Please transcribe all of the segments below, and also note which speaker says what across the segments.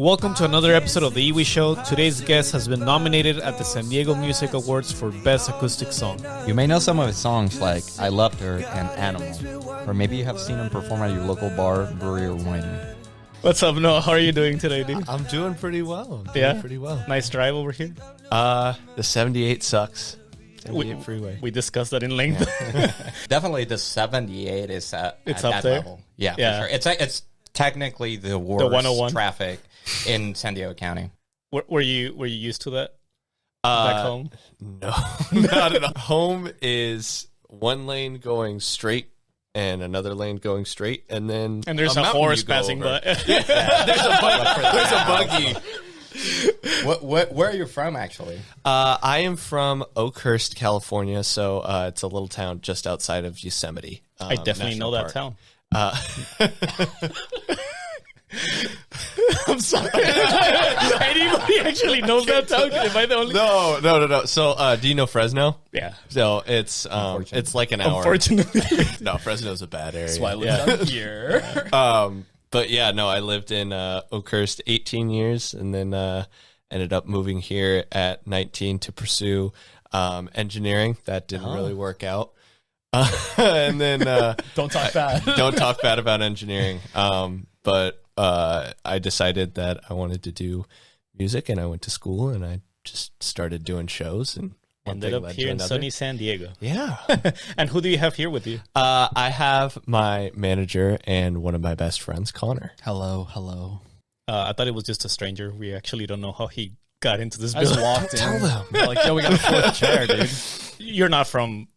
Speaker 1: Welcome to another episode of the Iwi Show. Today's guest has been nominated at the San Diego Music Awards for Best Acoustic Song.
Speaker 2: You may know some of his songs like I Loved Her and Animal, or maybe you have seen him perform at your local bar, brewery, or winery.
Speaker 1: What's up, Noah? How are you doing today, dude?
Speaker 3: I'm doing pretty well. Pretty well.
Speaker 1: Nice drive over here.
Speaker 3: The 78 sucks. 78 freeway.
Speaker 1: We discussed that in length.
Speaker 2: Definitely the 78 is at
Speaker 1: It's
Speaker 2: that
Speaker 1: up there?
Speaker 2: level. Yeah,
Speaker 1: Yeah.
Speaker 2: for sure. It's technically the worst
Speaker 1: 101?
Speaker 2: traffic in San Diego County.
Speaker 1: Were you used to that back home?
Speaker 3: No, not at all. Home is one lane going straight and another lane going straight, and then
Speaker 1: And there's a
Speaker 3: mountain
Speaker 1: horse
Speaker 3: you go
Speaker 1: passing
Speaker 3: over.
Speaker 1: by.
Speaker 3: There's a buggy.
Speaker 2: Where are you from, actually?
Speaker 3: I am from Oakhurst, California, so it's a little town just outside of Yosemite.
Speaker 1: I definitely know
Speaker 3: National
Speaker 1: that
Speaker 3: Park.
Speaker 1: town. I'm sorry. Anybody actually knows that town? Am I the only?
Speaker 3: No. So, do you know Fresno?
Speaker 1: Yeah.
Speaker 3: So it's like an hour.
Speaker 1: Unfortunately.
Speaker 3: No, Fresno's a bad area.
Speaker 4: That's why I live down here.
Speaker 3: But yeah, no, I lived in Oakhurst 18 years and then ended up moving here at 19 to pursue engineering. That didn't really work out. And then
Speaker 4: Don't talk bad.
Speaker 3: don't talk bad about engineering. But I decided that I wanted to do music, and I went to school, and I just started doing shows, and one
Speaker 1: Ended
Speaker 3: thing
Speaker 1: up
Speaker 3: led
Speaker 1: here
Speaker 3: to
Speaker 1: in
Speaker 3: another.
Speaker 1: sunny San Diego.
Speaker 3: Yeah.
Speaker 1: And who do you have here with you?
Speaker 3: I have my manager and one of my best friends, Connor.
Speaker 4: Hello.
Speaker 1: I thought it was just a stranger. We actually don't know how he got into this
Speaker 4: I just
Speaker 1: building.
Speaker 4: walked in.
Speaker 3: Tell them.
Speaker 4: Like, yo, we got a fourth chair, dude.
Speaker 1: You're not from...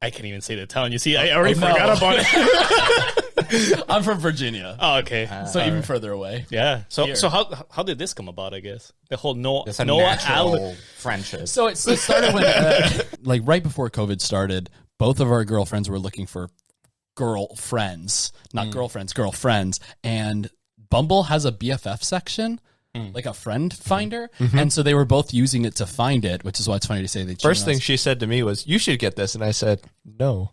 Speaker 1: I can't even say the town. You see, I already
Speaker 4: no.
Speaker 1: forgot about it.
Speaker 4: I'm from Virginia,
Speaker 1: Oh, okay.
Speaker 4: so even further away.
Speaker 1: Yeah. So
Speaker 4: Here.
Speaker 1: so how did this come about, I guess? The whole
Speaker 2: It's a
Speaker 1: Noah
Speaker 2: natural
Speaker 1: Al...
Speaker 2: friendship.
Speaker 4: So it started when, like, right before COVID started, both of our girlfriends were looking for girlfriends, not girlfriends, girlfriends. And Bumble has a BFF section, like a friend finder. And so they were both using it to find it, which is why it's funny to say they
Speaker 3: First thing she said to me was, "You should get this," and I said, "No."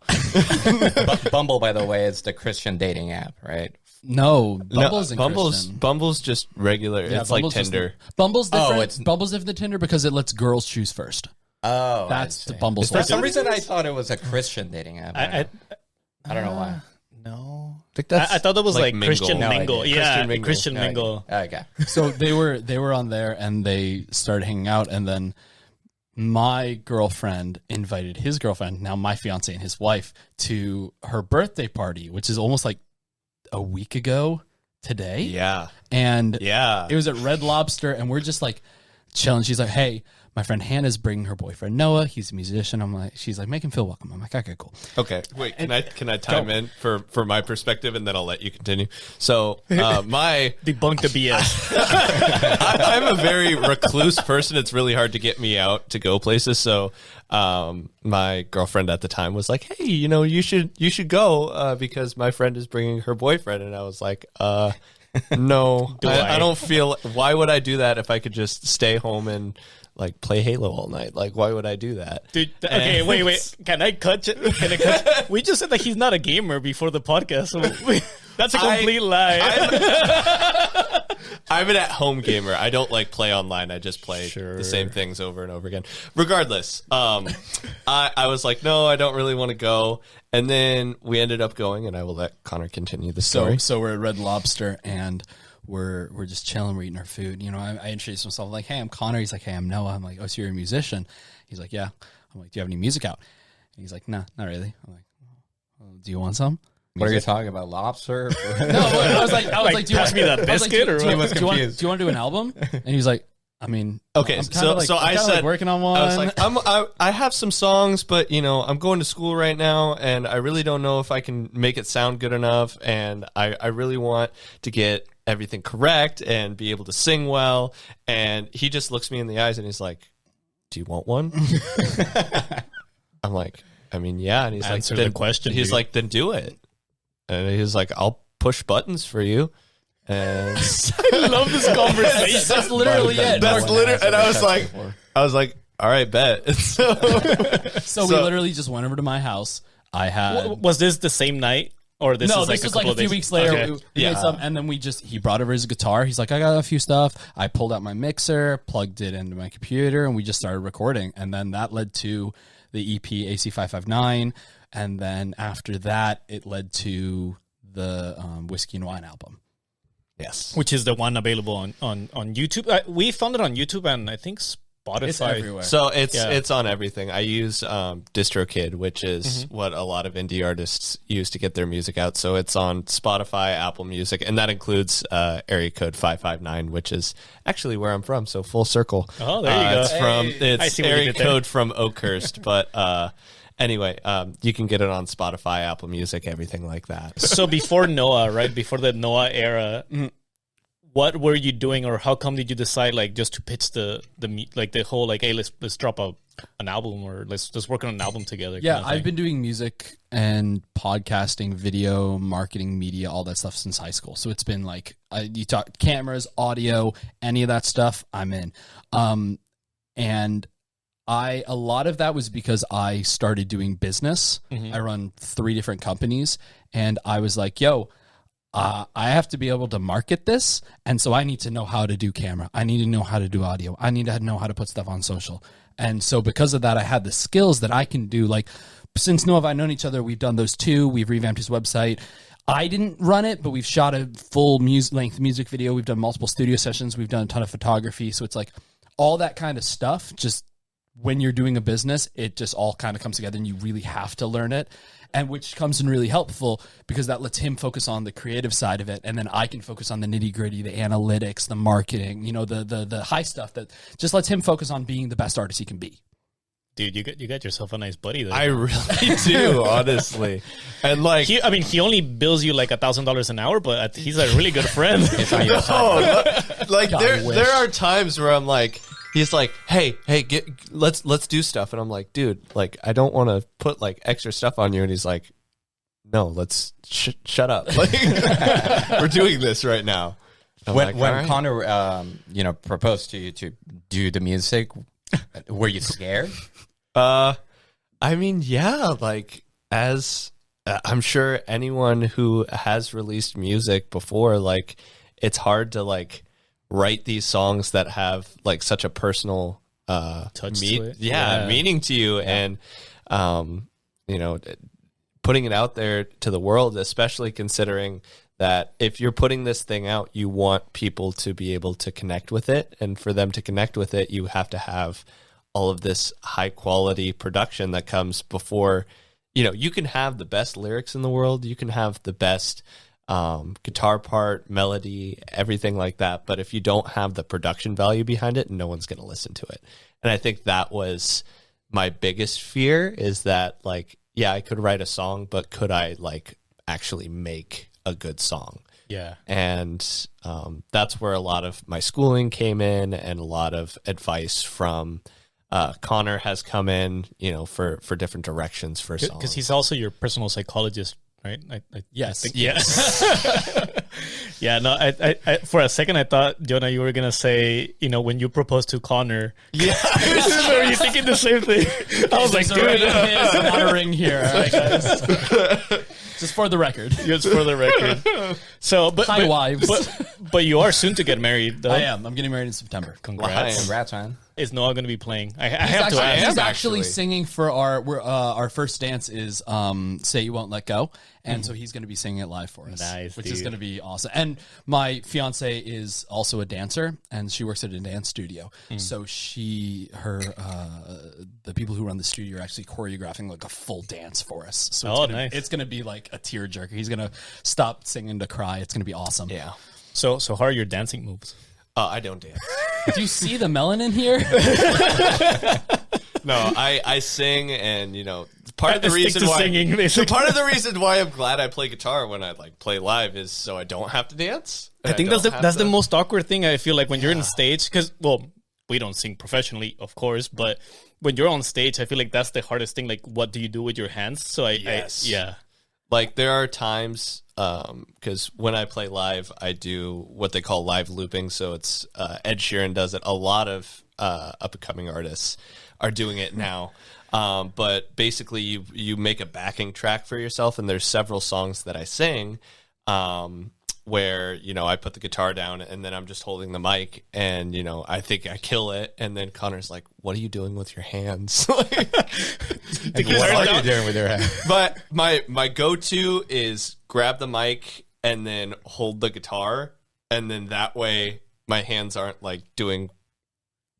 Speaker 2: Bumble, by the way, is the Christian dating app, right?
Speaker 4: No, Bumble's
Speaker 3: Bumble's just regular.
Speaker 4: Yeah,
Speaker 3: it's
Speaker 4: Bumble's
Speaker 3: like
Speaker 4: just-
Speaker 3: Tinder.
Speaker 4: Bumble's different.
Speaker 2: it's-
Speaker 4: Bumble's different than Tinder because it lets girls choose first.
Speaker 2: Oh,
Speaker 4: That's
Speaker 2: I see.
Speaker 4: the Bumble's
Speaker 2: For
Speaker 4: whole
Speaker 2: some
Speaker 4: thing.
Speaker 2: reason, I thought it was a Christian dating app. I don't know why.
Speaker 1: No.
Speaker 3: think
Speaker 1: I thought that was like
Speaker 3: Mingle.
Speaker 1: Christian
Speaker 2: No
Speaker 1: Mingle.
Speaker 2: idea.
Speaker 1: Yeah,
Speaker 3: Christian Mingle.
Speaker 1: Christian Mingle.
Speaker 2: Okay.
Speaker 4: So they were on there and they started hanging out, and then my girlfriend invited his girlfriend, now my fiance and his wife, to her birthday party, which is almost like a week ago today.
Speaker 3: Yeah.
Speaker 4: And
Speaker 3: Yeah.
Speaker 4: it was at Red Lobster, and we're just like chilling. She's like, "Hey, my friend Hannah's bringing her boyfriend Noah. He's a musician." She's like, "Make him feel welcome." I'm like, "Okay, cool."
Speaker 3: Okay. Wait. Can I time in for my perspective, and then I'll let you continue. So my
Speaker 1: Debunk the BS.
Speaker 3: I'm a very recluse person. It's really hard to get me out to go places. So my girlfriend at the time was like, "Hey, you should go because my friend is bringing her boyfriend," and I was like, "No, I don't feel. Why would I do that if I could just stay home and like play Halo all night? Like, why would I do that?"
Speaker 1: Dude, okay, wait. Can I cut you? We just said that he's not a gamer before the podcast. So that's a complete lie.
Speaker 3: I'm an at-home gamer. I don't like play online. I just play the same things over and over again. Regardless, I was like, no, I don't really want to go. And then we ended up going, and I will let Connor continue the story.
Speaker 4: So we're at Red Lobster and we're just chilling, we're eating our food. I introduced myself, I'm like, "Hey, I'm Connor." He's like, "Hey, I'm Noah." I'm like, "Oh, so you're a musician?" He's like, "Yeah." I'm like, "Do you have any music out?" And he's like, "No, not really." I'm like, well, "Do you want some?"
Speaker 2: What are you talking about? Lobster?
Speaker 4: No, I was like, "Do you
Speaker 1: pass
Speaker 4: want
Speaker 1: me that
Speaker 4: I was like,
Speaker 1: biscuit or
Speaker 4: do you
Speaker 1: what?
Speaker 4: want to do an album?" And he was like, "I mean,
Speaker 3: Okay,
Speaker 4: I'm
Speaker 3: so
Speaker 4: kinda
Speaker 3: I
Speaker 4: I'm kinda,
Speaker 3: said
Speaker 4: working on one."
Speaker 3: I was like, I have some songs, but I'm going to school right now, and I really don't know if I can make it sound good enough, and I really want to get everything correct and be able to sing well. And he just looks me in the eyes and he's like, "Do you want one?" I'm like, "I mean, yeah." And he's
Speaker 1: Answer
Speaker 3: like,
Speaker 1: the question,
Speaker 3: He's
Speaker 1: dude.
Speaker 3: like, "Then do it." And he's like, "I'll push buttons for you." And
Speaker 1: I love this conversation.
Speaker 4: That's literally it.
Speaker 3: that's literally, and I was like, "All right, bet."
Speaker 4: So we literally just went over to my house. I had
Speaker 1: Was this the same night Or this
Speaker 4: No,
Speaker 1: is
Speaker 4: this
Speaker 1: like
Speaker 4: is like a few
Speaker 1: days?
Speaker 4: weeks later.
Speaker 1: Okay.
Speaker 4: We made some, and then he brought over his guitar. He's like, I got a few stuff. I pulled out my mixer, plugged it into my computer, and we just started recording. And then that led to the EP AC559. And then after that, it led to the Whiskey and Wine album.
Speaker 3: Yes.
Speaker 1: Which is the one available on YouTube. We found it on YouTube and I think Spotify.
Speaker 4: It's everywhere.
Speaker 3: So it's on everything. I use DistroKid, which is what a lot of indie artists use to get their music out. So it's on Spotify, Apple Music, and that includes area code 559, which is actually where I'm from. So full circle.
Speaker 1: Oh, there you go.
Speaker 3: It's area code from Oakhurst, but anyway, you can get it on Spotify, Apple Music, everything like that.
Speaker 1: So before Noah, right? Before the Noah era, what were you doing, or how come did you decide like just to pitch the whole like, hey, let's drop an album, or let's work on an album together?
Speaker 4: Yeah,
Speaker 1: kind of
Speaker 4: I've
Speaker 1: thing?
Speaker 4: been doing music and podcasting, video, marketing, media, all that stuff since high school. So it's been like you talk cameras, audio, any of that stuff, I'm in. And a lot of that was because I started doing business. I run 3 different companies, and I was like, yo, I have to be able to market this, and so I need to know how to do camera. I need to know how to do audio. I need to know how to put stuff on social. And so because of that, I had the skills that I can do. Like, since Noah and I have known each other, we've done those 2. We've revamped his website. I didn't run it, but we've shot a full length music video. We've done multiple studio sessions. We've done a ton of photography. So it's like all that kind of stuff. Just when you're doing a business, it just all kind of comes together, and you really have to learn it. And which comes in really helpful because that lets him focus on the creative side of it, and then I can focus on the nitty gritty, the analytics, the marketing, the high stuff that just lets him focus on being the best artist he can be.
Speaker 1: Dude, you got yourself a nice buddy there.
Speaker 3: I really do, honestly. And like,
Speaker 1: he only bills you like $1,000 an hour, but he's a really good friend.
Speaker 3: like
Speaker 4: God, I wish.
Speaker 3: there are times where I'm like, he's like, hey, let's do stuff, and I'm like, dude, like, I don't want to put like extra stuff on you, and he's like, no, let's shut up, like, we're doing this right now.
Speaker 2: When
Speaker 3: right.
Speaker 2: Connor, proposed to you to do the music, were you scared?
Speaker 3: I mean, yeah, like, as I'm sure anyone who has released music before, like, it's hard to like write these songs that have like such a personal
Speaker 1: touch to it.
Speaker 3: meaning to you, and putting it out there to the world, especially considering that if you're putting this thing out, you want people to be able to connect with it, and for them to connect with it, you have to have all of this high quality production that comes before. You can have the best lyrics in the world, you can have the best guitar part, melody, everything like that. But if you don't have the production value behind it, no one's going to listen to it. And I think that was my biggest fear, is that like, yeah, I could write a song, but could I like actually make a good song?
Speaker 1: Yeah.
Speaker 3: And that's where a lot of my schooling came in, and a lot of advice from Connor has come in, for different directions for songs.
Speaker 1: Because he's also your personal psychologist, right?
Speaker 4: Yes.
Speaker 1: Yes. Yeah. No. I for a second I thought, Jonah, you were gonna say, when you proposed to Connor.
Speaker 3: Yeah.
Speaker 1: Were you thinking the same thing? I was like, dude,
Speaker 4: not a ring here. All right, guys. Just for the record.
Speaker 1: Just for the record. So,
Speaker 4: Hi, wives.
Speaker 1: But you are soon to get married, though.
Speaker 4: I am. I'm getting married in September.
Speaker 1: Congrats.
Speaker 2: Congrats, man.
Speaker 1: Is Noah going to be playing? I have to ask.
Speaker 4: He's actually singing for our first dance is "Say You Won't Let Go," and so he's going to be singing it live for us,
Speaker 1: Nice,
Speaker 4: which
Speaker 1: dude.
Speaker 4: is going to be awesome. And my fiance is also a dancer, and she works at a dance studio. So the people who run the studio are actually choreographing like a full dance for us. So
Speaker 1: nice.
Speaker 4: It's going to be like a tearjerker. He's going to stop singing to cry. It's going to be awesome.
Speaker 3: Yeah.
Speaker 1: So how are your dancing moves?
Speaker 3: I don't dance.
Speaker 4: Do you see the melanin here?
Speaker 3: No, I sing, and part of the
Speaker 1: Stick
Speaker 3: reason
Speaker 1: to
Speaker 3: why
Speaker 1: singing, basically.
Speaker 3: part of the reason why I'm glad I play guitar when I like play live is so I don't have to dance.
Speaker 1: I think that's the most awkward thing. I feel like when you're on stage, because we don't sing professionally, of course, but when you're on stage, I feel like that's the hardest thing. Like, what do you do with your hands? So
Speaker 3: Yes.
Speaker 1: yeah.
Speaker 3: Like, there are times because when I play live, I do what they call live looping. So it's Ed Sheeran does it. A lot of up-and-coming artists are doing it now. But basically, you make a backing track for yourself, and there's several songs that I sing where, I put the guitar down and then I'm just holding the mic and, I think I kill it. And then Connor's like, what are you doing with your hands?
Speaker 2: What are you doing with your hands?
Speaker 3: But my go-to is grab the mic and then hold the guitar. And then that way my hands aren't like doing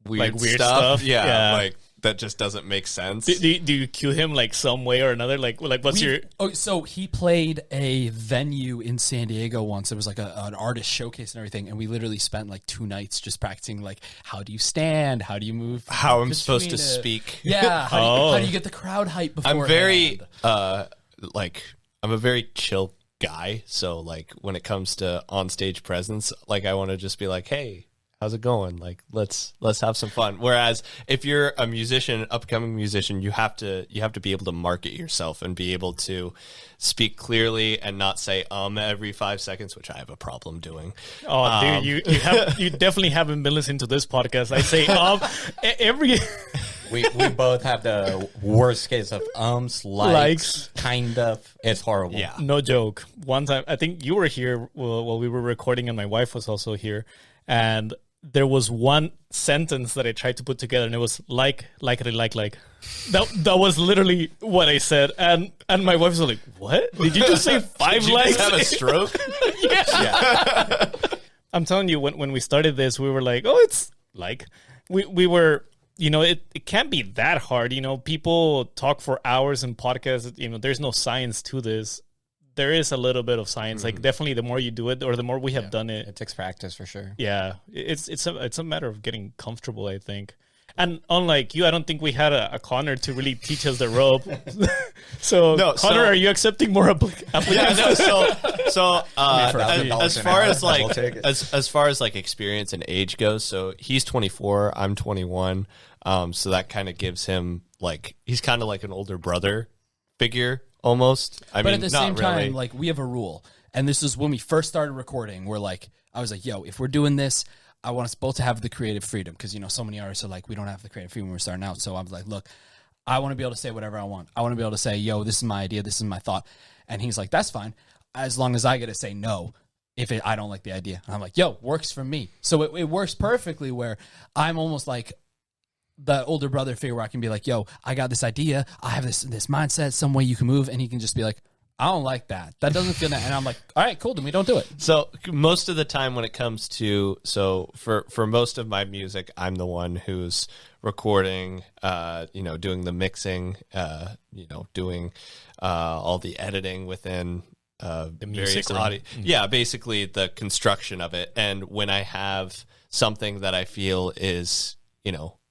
Speaker 3: weird stuff. Yeah, like that just doesn't make sense.
Speaker 1: Do you cue him like some way or another? Like what's your?
Speaker 4: Oh, so he played a venue in San Diego once. It was like an artist showcase and everything, and we literally spent like 2 nights just practicing like how do you stand, how do you move,
Speaker 3: how I'm supposed to speak.
Speaker 4: Yeah, how do you get the crowd hype before?
Speaker 3: I'm very I'm a very chill guy, so like when it comes to on stage presence, like I want to just be like, hey, how's it going? Like, let's have some fun. Whereas if you're a musician, upcoming musician, you have to be able to market yourself and be able to speak clearly and not say every 5 seconds, which I have a problem doing.
Speaker 1: Oh, dude, you definitely haven't been listening to this podcast. I say every.
Speaker 2: We both have the worst case of likes, kind of. It's horrible.
Speaker 3: Yeah,
Speaker 1: no joke. One time, I think you were here while we were recording, and my wife was also here, and there was one sentence that I tried to put together, and it was like. That was literally what I said, and my wife was like, "What? Did you just say 5 likes?
Speaker 3: Have a stroke?"
Speaker 1: Yeah. I'm telling you, when we started this, we were like, "Oh, it's like we were." It can't be that hard. People talk for hours in podcasts. There's no science to this. There is a little bit of science. Like definitely, the more you do it, or the more we have done it,
Speaker 2: it takes practice for sure.
Speaker 1: Yeah, it's a matter of getting comfortable, I think. And unlike you, I don't think we had a Connor to really teach us the rope. So, no, Connor, are you accepting more applicants?
Speaker 3: Yeah, no. So as far as like as far as like experience and age goes, so he's 24, I'm 21. So that kind of gives him like he's kind of like an older brother figure almost. But
Speaker 4: at the same time, like we have a rule, and this is when we first started recording. I was like, yo, if we're doing this, I want us both to have the creative freedom because, so many artists are like, we don't have the creative freedom when we're starting out. So I was like, look, I want to be able to say whatever I want. I want to be able to say, yo, this is my idea. This is my thought. And he's like, that's fine. As long as I get to say no if I don't like the idea. And I'm like, yo, works for me. So it works perfectly where I'm almost like the older brother figure where I can be like, yo, I got this idea. I have this mindset, some way you can move. And he can just be like, I don't like that. That doesn't feel that. And I'm like, all right, cool. Then we don't do it.
Speaker 3: So most of the time when it comes to, for most of my music, I'm the one who's recording, doing the mixing, doing all the editing within the various audio. Mm-hmm. Yeah, basically the construction of it. And when I have something that I feel is,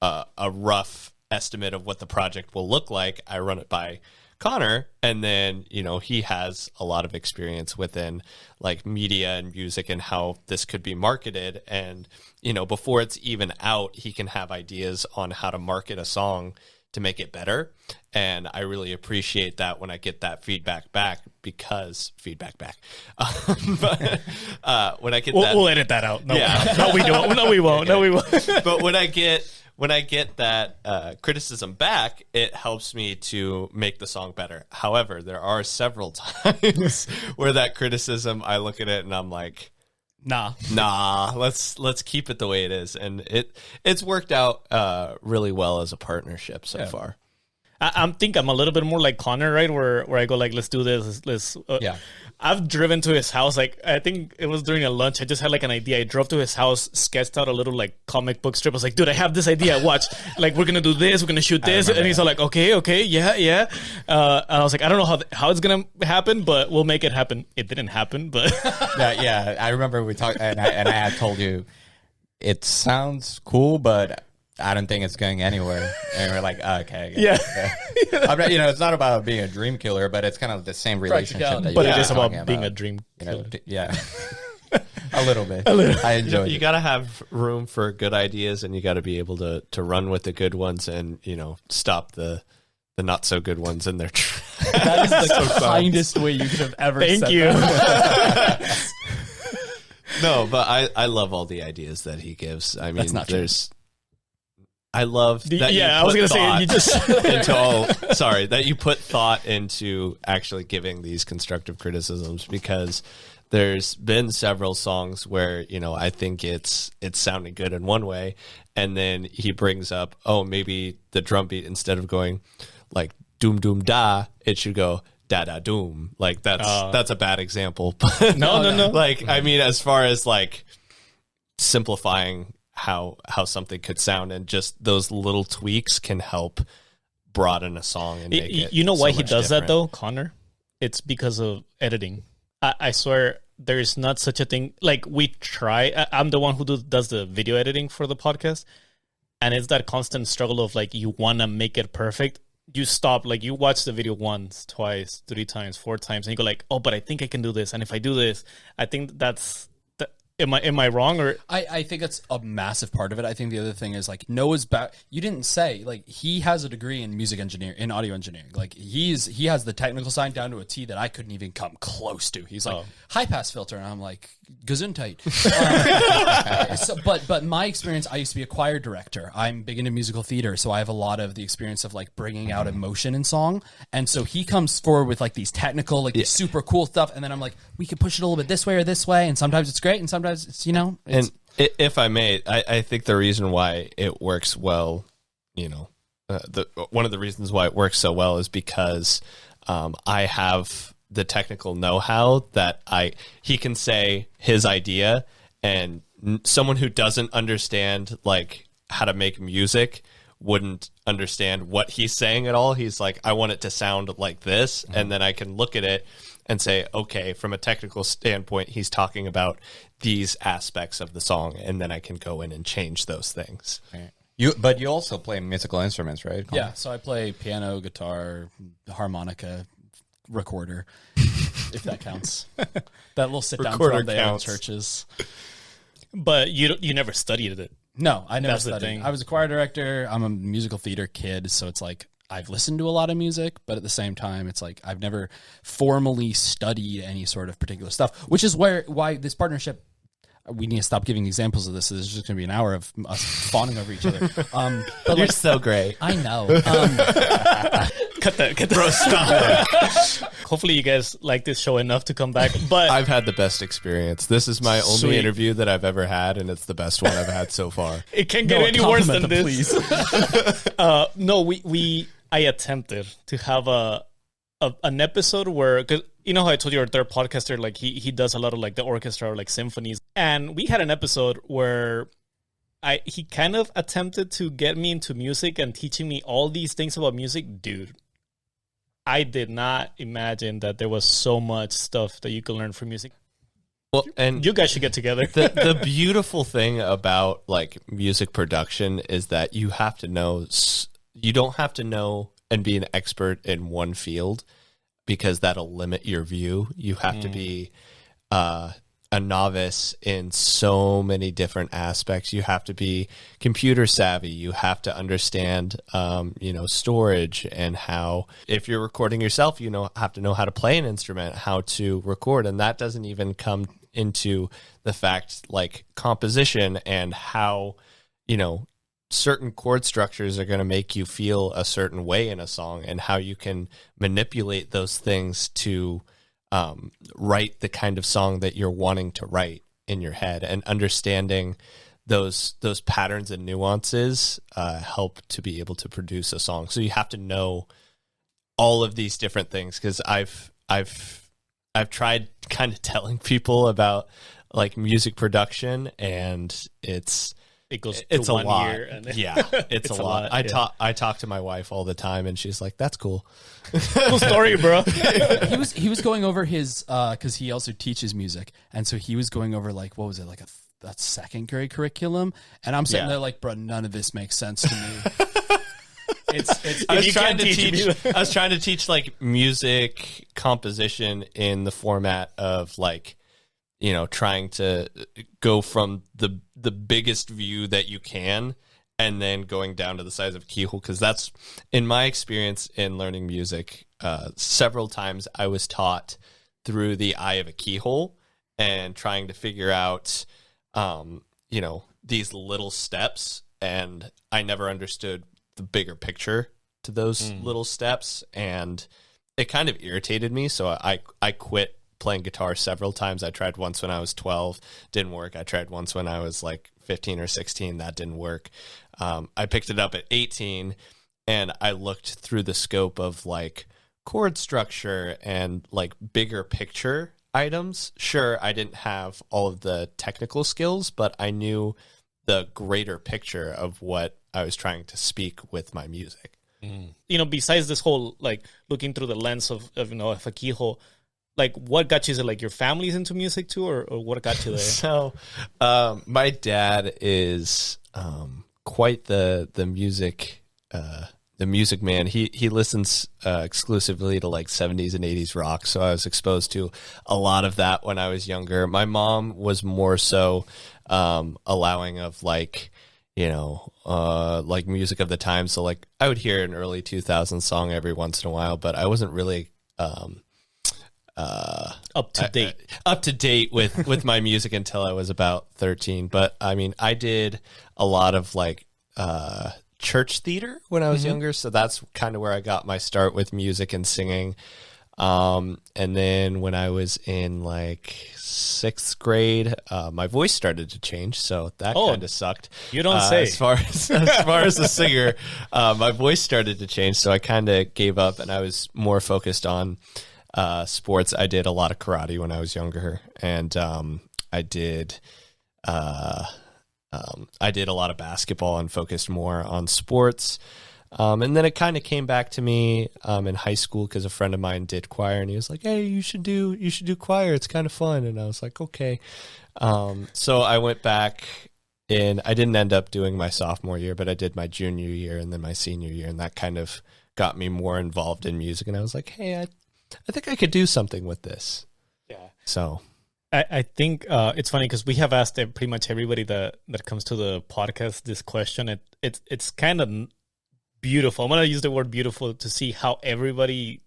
Speaker 3: a rough estimate of what the project will look like, I run it by Connor, and then he has a lot of experience within like media and music and how this could be marketed, and before it's even out, he can have ideas on how to market a song to make it better. And I really appreciate that when I get that feedback back, because but when I get
Speaker 1: we'll edit that out. No, we don't. No, we won't. No, we won't.
Speaker 3: But when I get that criticism back, it helps me to make the song better. However, there are several times where that criticism, I look at it and I'm like, nah, let's keep it the way it is. And it's worked out really well as a partnership so far.
Speaker 1: I think I'm a little bit more like Connor, right? Where I go like, let's do this. I've driven to his house. Like, I think it was during a lunch. I just had like an idea. I drove to his house, sketched out a little like comic book strip. I was like, dude, I have this idea. Watch, like we're gonna do this. We're gonna shoot this. And he's all like, okay, yeah. And I was like, I don't know how it's gonna happen, but we'll make it happen. It didn't happen, but
Speaker 2: yeah. I remember we talked, and I had told you it sounds cool, but I don't think it's going anywhere. And we're like, okay.
Speaker 1: Yeah.
Speaker 2: It's not about being a dream killer, but it's kind of the same relationship.
Speaker 1: But it is about being a dream killer.
Speaker 2: Yeah. A little bit. I enjoy it.
Speaker 3: You got to have room for good ideas, and you got to be able to run with the good ones and, stop the the not so good ones in their
Speaker 4: That is the kindest way you could have ever
Speaker 1: Thank
Speaker 4: said
Speaker 1: you.
Speaker 4: that.
Speaker 3: No, but I love all the ideas that he gives. I mean,
Speaker 4: That's not true.
Speaker 3: there's. I love that.
Speaker 1: I was gonna say you just
Speaker 3: that you put thought into actually giving these constructive criticisms, because there's been several songs where, you know, I think it's sounding good in one way, and then he brings up, oh, maybe the drum beat, instead of going like doom doom da, it should go da da doom. Like that's a bad example. But
Speaker 1: no.
Speaker 3: like, I mean, as far as like simplifying how something could sound, and just those little tweaks can help broaden a song and make it.
Speaker 1: You know why
Speaker 3: so
Speaker 1: he
Speaker 3: much
Speaker 1: does that
Speaker 3: different.
Speaker 1: though, Connor? It's because of editing. I swear there's not such a thing. Like, we try. I'm the one who does the video editing for the podcast, and it's that constant struggle of like, you want to make it perfect. You stop, like, you watch the video once, twice, 3 times, 4 times, and you go like, oh, but I think I can do this, and if I do this, I think that's. Am I wrong? Or
Speaker 4: I think that's a massive part of it. I think the other thing is, like, Noah's back. You didn't say, like, he has a degree in in audio engineering. Like, he has the technical side down to a T that I couldn't even come close to. He's like, high pass filter, and I'm like, gesundheit. But my experience, I used to be a choir director. I'm big into musical theater, so I have a lot of the experience of like bringing out emotion in song. And so he comes forward with like these technical, like these super cool stuff, and then I'm like, we could push it a little bit this way or this way, and sometimes it's great, and sometimes it's, you know, it's,
Speaker 3: And if I may, I think the reason why it works well, you know, one of the reasons why it works so well is because I have the technical know-how that he can say his idea, and someone who doesn't understand like how to make music wouldn't understand what he's saying at all. He's like, I want it to sound like this, and then I can look at it and say, okay, from a technical standpoint, he's talking about these aspects of the song, and then I can go in and change those things.
Speaker 2: Right. But you also play musical instruments, right?
Speaker 4: yeah. So I play piano, guitar, harmonica, recorder, if that counts. That little sit down
Speaker 3: Recorder
Speaker 4: drum they have in
Speaker 3: counts.
Speaker 4: churches.
Speaker 1: but you never studied it.
Speaker 4: No, I never
Speaker 1: That's the
Speaker 4: studied.
Speaker 1: thing.
Speaker 4: I was a choir director. I'm a musical theater kid, so it's like I've listened to a lot of music, but at the same time, it's like I've never formally studied any sort of particular stuff, which is why this partnership. We need to stop giving examples of this. This is just going to be an hour of us fawning over each other. But
Speaker 3: You're
Speaker 4: like,
Speaker 3: so great.
Speaker 4: I know.
Speaker 1: Cut that. Bro, stop. Hopefully you guys like this show enough to come back. But
Speaker 3: I've had the best experience. This is my only
Speaker 1: Sweet.
Speaker 3: interview that I've ever had, and it's the best one I've had so far.
Speaker 1: it can't get
Speaker 4: Noah,
Speaker 1: any worse
Speaker 4: compliment
Speaker 1: than
Speaker 4: them,
Speaker 1: this.
Speaker 4: please.
Speaker 1: No, I attempted to have an episode where, cause you know how I told you our third podcaster, like he does a lot of like the orchestra or like symphonies, and we had an episode where he kind of attempted to get me into music and teaching me all these things about music. Dude, I did not imagine that there was so much stuff that you can learn from music.
Speaker 3: Well, and
Speaker 1: You guys should get together.
Speaker 3: the beautiful thing about like music production is that you have to know. You don't have to know and be an expert in one field, because that'll limit your view. You have to be a novice in so many different aspects. You have to be computer savvy. You have to understand, storage, and how, if you're recording yourself, have to know how to play an instrument, how to record. And that doesn't even come into the fact like composition and how, certain chord structures are going to make you feel a certain way in a song, and how you can manipulate those things to write the kind of song that you're wanting to write in your head. And understanding those patterns and nuances help to be able to produce a song. So you have to know all of these different things, because I've tried kind of telling people about like music production, and
Speaker 1: It goes
Speaker 3: it's
Speaker 1: to
Speaker 3: a
Speaker 1: one
Speaker 3: lot.
Speaker 1: year. And
Speaker 3: Yeah, it's a lot.
Speaker 1: yeah.
Speaker 3: I talk to my wife all the time, and she's like, "That's cool."
Speaker 1: Cool story, bro.
Speaker 4: he was going over his because he also teaches music, and so he was going over like, what was it, like a second grade curriculum, and I'm sitting
Speaker 3: Yeah.
Speaker 4: there like, bro, none of this makes sense to me. it's
Speaker 3: I was
Speaker 1: you
Speaker 3: trying
Speaker 1: can't
Speaker 3: to
Speaker 1: teach
Speaker 3: teach.
Speaker 1: me-
Speaker 3: I was trying to teach like music composition in the format of like, trying to go from the biggest view that you can, and then going down to the size of a keyhole, because that's, in my experience in learning music, several times I was taught through the eye of a keyhole and trying to figure out, these little steps, and I never understood the bigger picture to those little steps, and it kind of irritated me. So I quit playing guitar several times. I tried once when I was 12, didn't work. I tried once when I was like 15 or 16, that didn't work. I picked it up at 18, and I looked through the scope of like chord structure and like bigger picture items. Sure, I didn't have all of the technical skills, but I knew the greater picture of what I was trying to speak with my music.
Speaker 1: Besides this whole like looking through the lens of a keyhole, like what got you? Is it like your family's into music too, or what got you there?
Speaker 3: So, my dad is quite the music man. He listens exclusively to like 70s and 80s rock, so I was exposed to a lot of that when I was younger. My mom was more so allowing of like, like music of the time. So like I would hear an early 2000s song every once in a while, but I wasn't really
Speaker 1: up to date
Speaker 3: with my music until I was about 13. But I mean, I did a lot of like church theater when I was younger, so that's kind of where I got my start with music and singing. And then when I was in like 6th grade, my voice started to change, so that kind of sucked.
Speaker 1: You don't say.
Speaker 3: As far as a singer, my voice started to change, so I kind of gave up, and I was more focused on sports. I did a lot of karate when I was younger, and I did a lot of basketball and focused more on sports. And then it kind of came back to me in high school because a friend of mine did choir, and he was like, "Hey, you should do choir. It's kind of fun." And I was like, "Okay." So I went back, and I didn't end up doing my sophomore year, but I did my junior year and then my senior year, and that kind of got me more involved in music. And I was like, "Hey, I think I could do something with this."
Speaker 1: Yeah.
Speaker 3: So
Speaker 1: I think it's funny because we have asked pretty much everybody that comes to the podcast this question. It's kind of beautiful. I'm going to use the word beautiful to see how everybody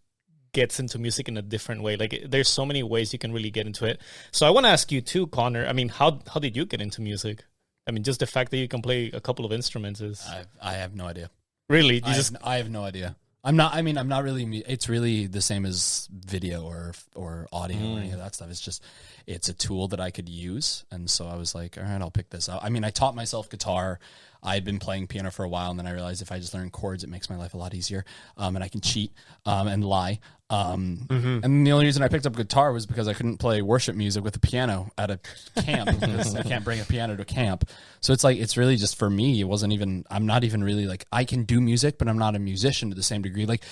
Speaker 1: gets into music in a different way. Like there's so many ways you can really get into it. So I want to ask you too, Connor. I mean, how did you get into music? I mean, just the fact that you can play a couple of instruments is...
Speaker 4: I have no idea.
Speaker 1: Really?
Speaker 4: I have no idea. I'm not really, it's really the same as video or audio or any of that stuff. It's just, it's a tool that I could use. And so I was like, all right, I'll pick this up. I mean, I taught myself guitar. I had been playing piano for a while, and then I realized if I just learn chords, it makes my life a lot easier. And I can cheat and lie. And the only reason I picked up guitar was because I couldn't play worship music with a piano at a camp because I can't bring a piano to camp. So it's like, it's really just for me. I'm not even really like, I can do music, but I'm not a musician to the same degree. Like,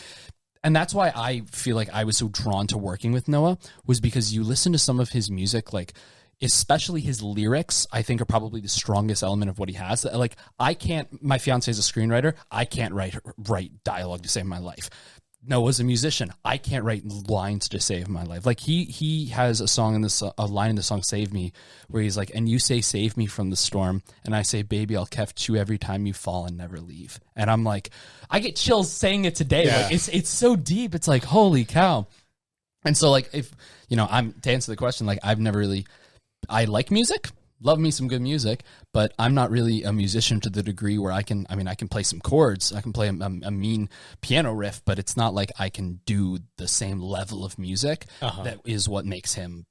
Speaker 4: and that's why I feel like I was so drawn to working with Noah, was because you listen to some of his music, like, especially his lyrics, I think are probably the strongest element of what he has. Like, my fiance is a screenwriter. I can't write dialogue to save my life. Noah's a musician. I can't write lines to save my life. Like he has a line in the song "Save Me" where he's like, "And you say save me from the storm, and I say, baby, I'll catch you every time you fall and never leave." And I'm like, I get chills saying it today. Yeah. Like it's so deep. It's like, holy cow. And so like, if I'm to answer the question, like I like music. Love me some good music, but I'm not really a musician to the degree where I can play some chords. I can play a mean piano riff, but it's not like I can do the same level of music. That is what makes him,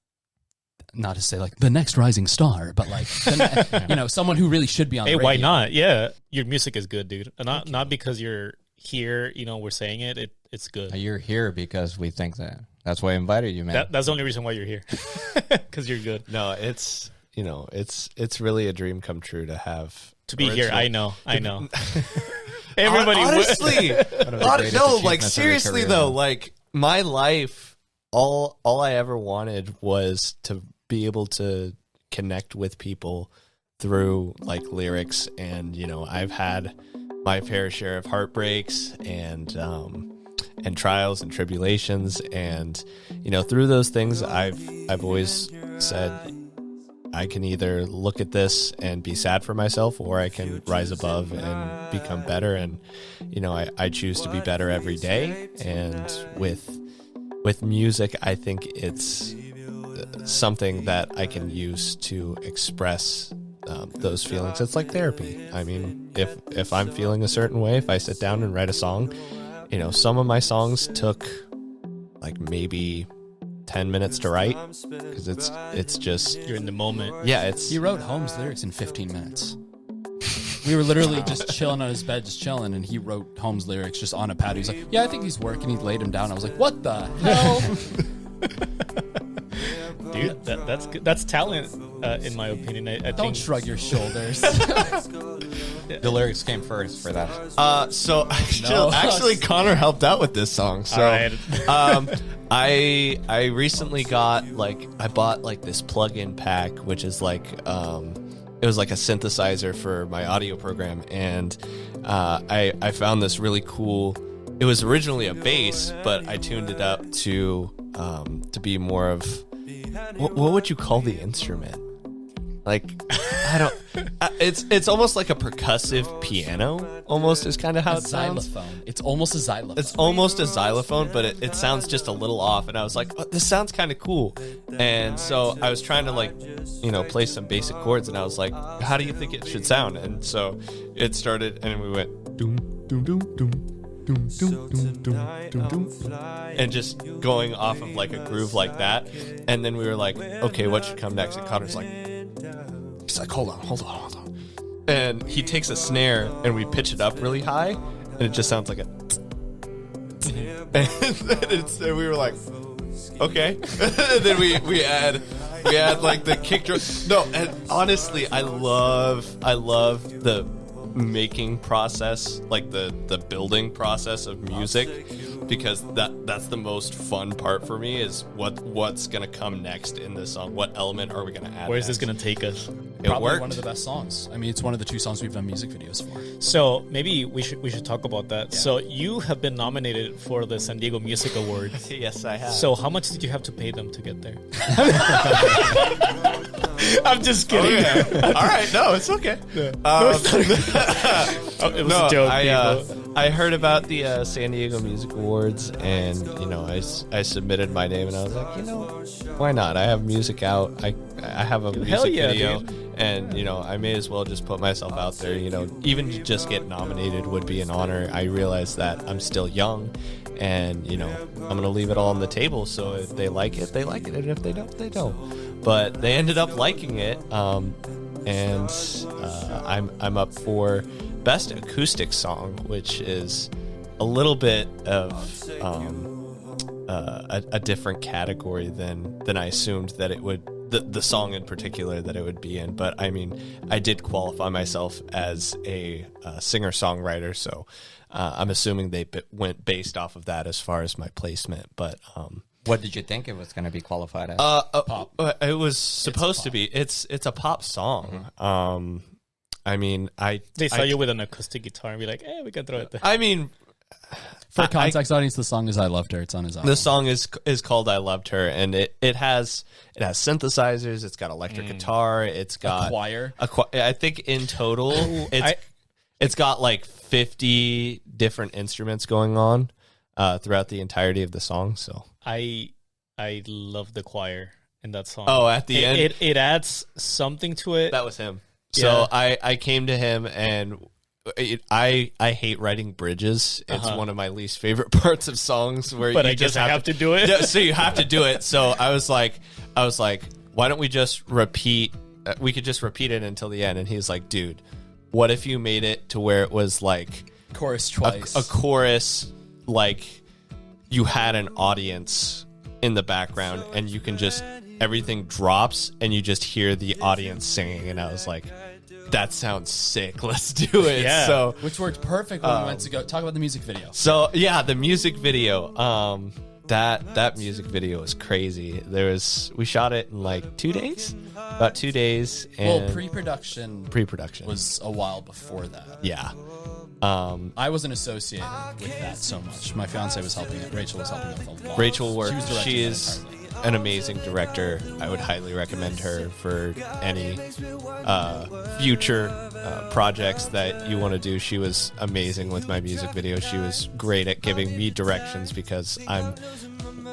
Speaker 4: not to say like the next rising star, but like, someone who really should be on the radio.
Speaker 1: Why not? Yeah. Your music is good, dude. And not because you're here, we're saying it's good.
Speaker 2: You're here because we think that. That's why I invited you, man.
Speaker 1: That's the only reason why you're here. Because you're good.
Speaker 3: No, it's really a dream come true to
Speaker 1: be here. I know. Everybody,
Speaker 3: honestly, no, like seriously though, like my life, all I ever wanted was to be able to connect with people through like lyrics, and I've had my fair share of heartbreaks and trials and tribulations, and through those things, I've always said, I can either look at this and be sad for myself, or I can rise above and become better. And, you know, I choose to be better every day. And with music, I think it's something that I can use to express those feelings. It's like therapy. I mean, if I'm feeling a certain way, if I sit down and write a song, you know, some of my songs took like maybe 10 minutes to write, because it's just,
Speaker 1: You're in the moment.
Speaker 3: yeah, it's
Speaker 4: He wrote Holmes' lyrics in 15 minutes. We were literally just chilling on his bed, just chilling, and he wrote Holmes' lyrics just on a pad. He was like, yeah, I think he's working. He laid him down. I was like, what the hell?
Speaker 1: Dude, that's good. That's talent, in my opinion. I
Speaker 4: Don't
Speaker 1: think
Speaker 4: shrug your shoulders.
Speaker 2: The lyrics came first for that.
Speaker 3: so actually Connor helped out with this song. So
Speaker 1: All right.
Speaker 3: I recently got I bought like this plug-in pack, which is like it was like a synthesizer for my audio program, and I found this really cool. It was originally a bass, but I tuned it up to be more of what would you call the instrument? Like, I don't. It's almost like a percussive piano. Almost is kind of how
Speaker 4: A
Speaker 3: it sounds.
Speaker 4: xylophone. It's almost a xylophone.
Speaker 3: It's almost a xylophone, but it sounds just a little off. And I was like, oh, this sounds kind of cool. And so I was trying to play some basic chords, and I was like, how do you think it should sound? And so it started, and we went doom doom doom doom. Doom, doom, doom, doom, doom, doom, and just going off of like a groove like that. And then we were like, okay, what should come next? And Connor's like, he's like, hold on. And he takes a snare, and we pitch it up really high, and it just sounds like a and we were like, okay. And then we add like the kick drum. No, and honestly, I love the making process, like the building process of music, because that's the most fun part for me, is what's gonna come next in this song. What element are we gonna add?
Speaker 1: Where is this
Speaker 3: next?
Speaker 1: going to take us?
Speaker 3: It
Speaker 4: Probably
Speaker 3: worked.
Speaker 4: one of the best songs. I mean, it's one of the 2 songs we've done music videos for.
Speaker 1: So maybe we should talk about that. So you have been nominated for the San Diego Music Awards.
Speaker 3: Yes, I have.
Speaker 1: So how much did you have to pay them to get there? I'm just kidding.
Speaker 3: Okay. All right, no, it's okay.
Speaker 1: It was a joke. people.
Speaker 3: I heard about the San Diego Music Awards, and I submitted my name, and I was like, why not? I have music out. I have a
Speaker 1: Hell
Speaker 3: music
Speaker 1: yeah,
Speaker 3: video,
Speaker 1: dude.
Speaker 3: and I may as well just put myself out there. Even to just get nominated would be an honor. I realize that I'm still young, and I'm gonna leave it all on the table. So if they like it, they like it, and if they don't, they don't. But they ended up liking it, and I'm up for Best Acoustic Song, which is a little bit of a different category than I assumed that it would. The song in particular that it would be in. But I mean, I did qualify myself as a singer-songwriter, so I'm assuming they went based off of that as far as my placement. But
Speaker 2: What did you think it was going to be qualified as?
Speaker 3: pop. It was supposed to be. It's a pop song. I mean,
Speaker 1: They saw you with an acoustic guitar and be like, we can throw it there.
Speaker 3: I mean,
Speaker 4: For context audience, the song is "I Loved Her." It's on his album.
Speaker 3: the song is called "I Loved Her," and it has synthesizers. It's got electric guitar. It's got
Speaker 4: choir.
Speaker 3: I think in total, it's got like 50 different instruments going on throughout the entirety of the song. So
Speaker 1: I love the choir in that song.
Speaker 3: Oh, at the end?
Speaker 1: it adds something to it.
Speaker 3: that was him.
Speaker 1: Yeah.
Speaker 3: So I came to him, and I hate writing bridges. It's one of my least favorite parts of songs, where
Speaker 1: But
Speaker 3: you
Speaker 1: I
Speaker 3: just
Speaker 1: guess I have to do it.
Speaker 3: Yeah, so you have to do it. So I was like, why don't we just repeat? We could just repeat it until the end. And he's like, dude, what if you made it to where it was like
Speaker 4: Chorus twice.
Speaker 3: a chorus, like you had an audience in the background, and you can just everything drops, and you just hear the audience singing. And I was like, that sounds sick. Let's do it.
Speaker 1: Yeah.
Speaker 3: So
Speaker 4: Which worked perfect when we went to go talk about the music video.
Speaker 3: So yeah, the music video. That music video was crazy. We shot it in like 2 days, about 2 days. And
Speaker 4: Well, pre-production was a while before that.
Speaker 3: yeah.
Speaker 4: I wasn't associated with that so much. My fiance was helping it. Rachel was helping it with a lot.
Speaker 3: Rachel worked.
Speaker 4: She was directing
Speaker 3: She
Speaker 4: it
Speaker 3: is
Speaker 4: entirely.
Speaker 3: an amazing director. I would highly recommend her for any future projects that you want to do. She was amazing with my music video. She was great at giving me directions because I'm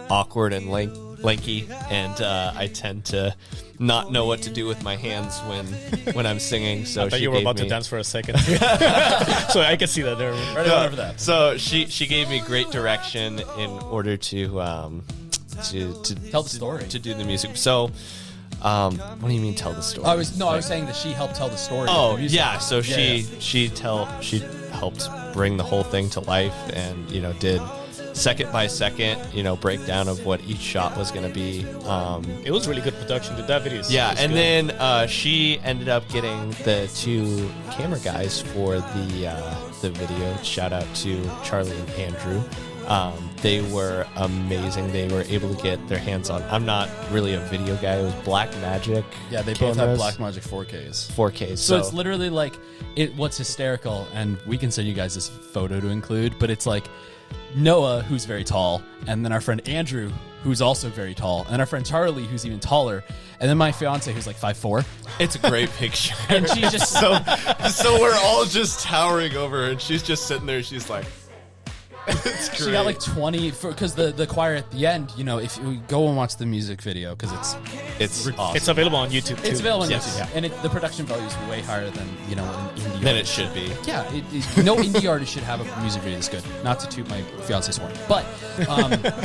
Speaker 3: awkward and lanky, and I tend to not know what to do with my hands when I'm singing. So
Speaker 1: I thought
Speaker 3: she
Speaker 1: you were
Speaker 3: gave
Speaker 1: about to
Speaker 3: me-
Speaker 1: dance for a second. So I can see that there.
Speaker 4: Right over that.
Speaker 3: So she gave me great direction in order to
Speaker 4: Tell the story.
Speaker 3: to do the music. So what do you mean tell the story?
Speaker 4: I was saying that she helped tell the story.
Speaker 3: Oh
Speaker 4: of the music.
Speaker 3: yeah, so
Speaker 4: Yeah,
Speaker 3: she helped bring the whole thing to life, and did second by second breakdown of what each shot was going to be.
Speaker 1: It was really good production. That video is
Speaker 3: Yeah,
Speaker 1: is
Speaker 3: and
Speaker 1: good.
Speaker 3: then she ended up getting the 2 camera guys for the video. Shout out to Charlie and Andrew. They were amazing. They were able to get their hands on. I'm not really a video guy. It was Blackmagic.
Speaker 4: Yeah, they both have
Speaker 3: cameras.
Speaker 4: Blackmagic 4Ks.
Speaker 3: 4K.
Speaker 4: So it's literally like what's hysterical, and we can send you guys this photo to include, but it's like Noah, who's very tall, and then our friend Andrew, who's also very tall, and our friend Charlie, who's even taller, and then my fiance, who's like 5'4".
Speaker 3: It's a great picture.
Speaker 4: And she's just
Speaker 3: So we're all just towering over her, and she's just sitting there. She's like, it's great.
Speaker 4: she got like 20 because the choir at the end. If you go and watch the music video, because
Speaker 3: it's awesome.
Speaker 1: It's available on YouTube too.
Speaker 4: it's available on
Speaker 3: Yes.
Speaker 4: YouTube, and the production value is way higher than an indie.
Speaker 3: Then it
Speaker 4: artist
Speaker 3: should be.
Speaker 4: Yeah, no indie artist should have a music video this good. Not to toot my fiance's horn, but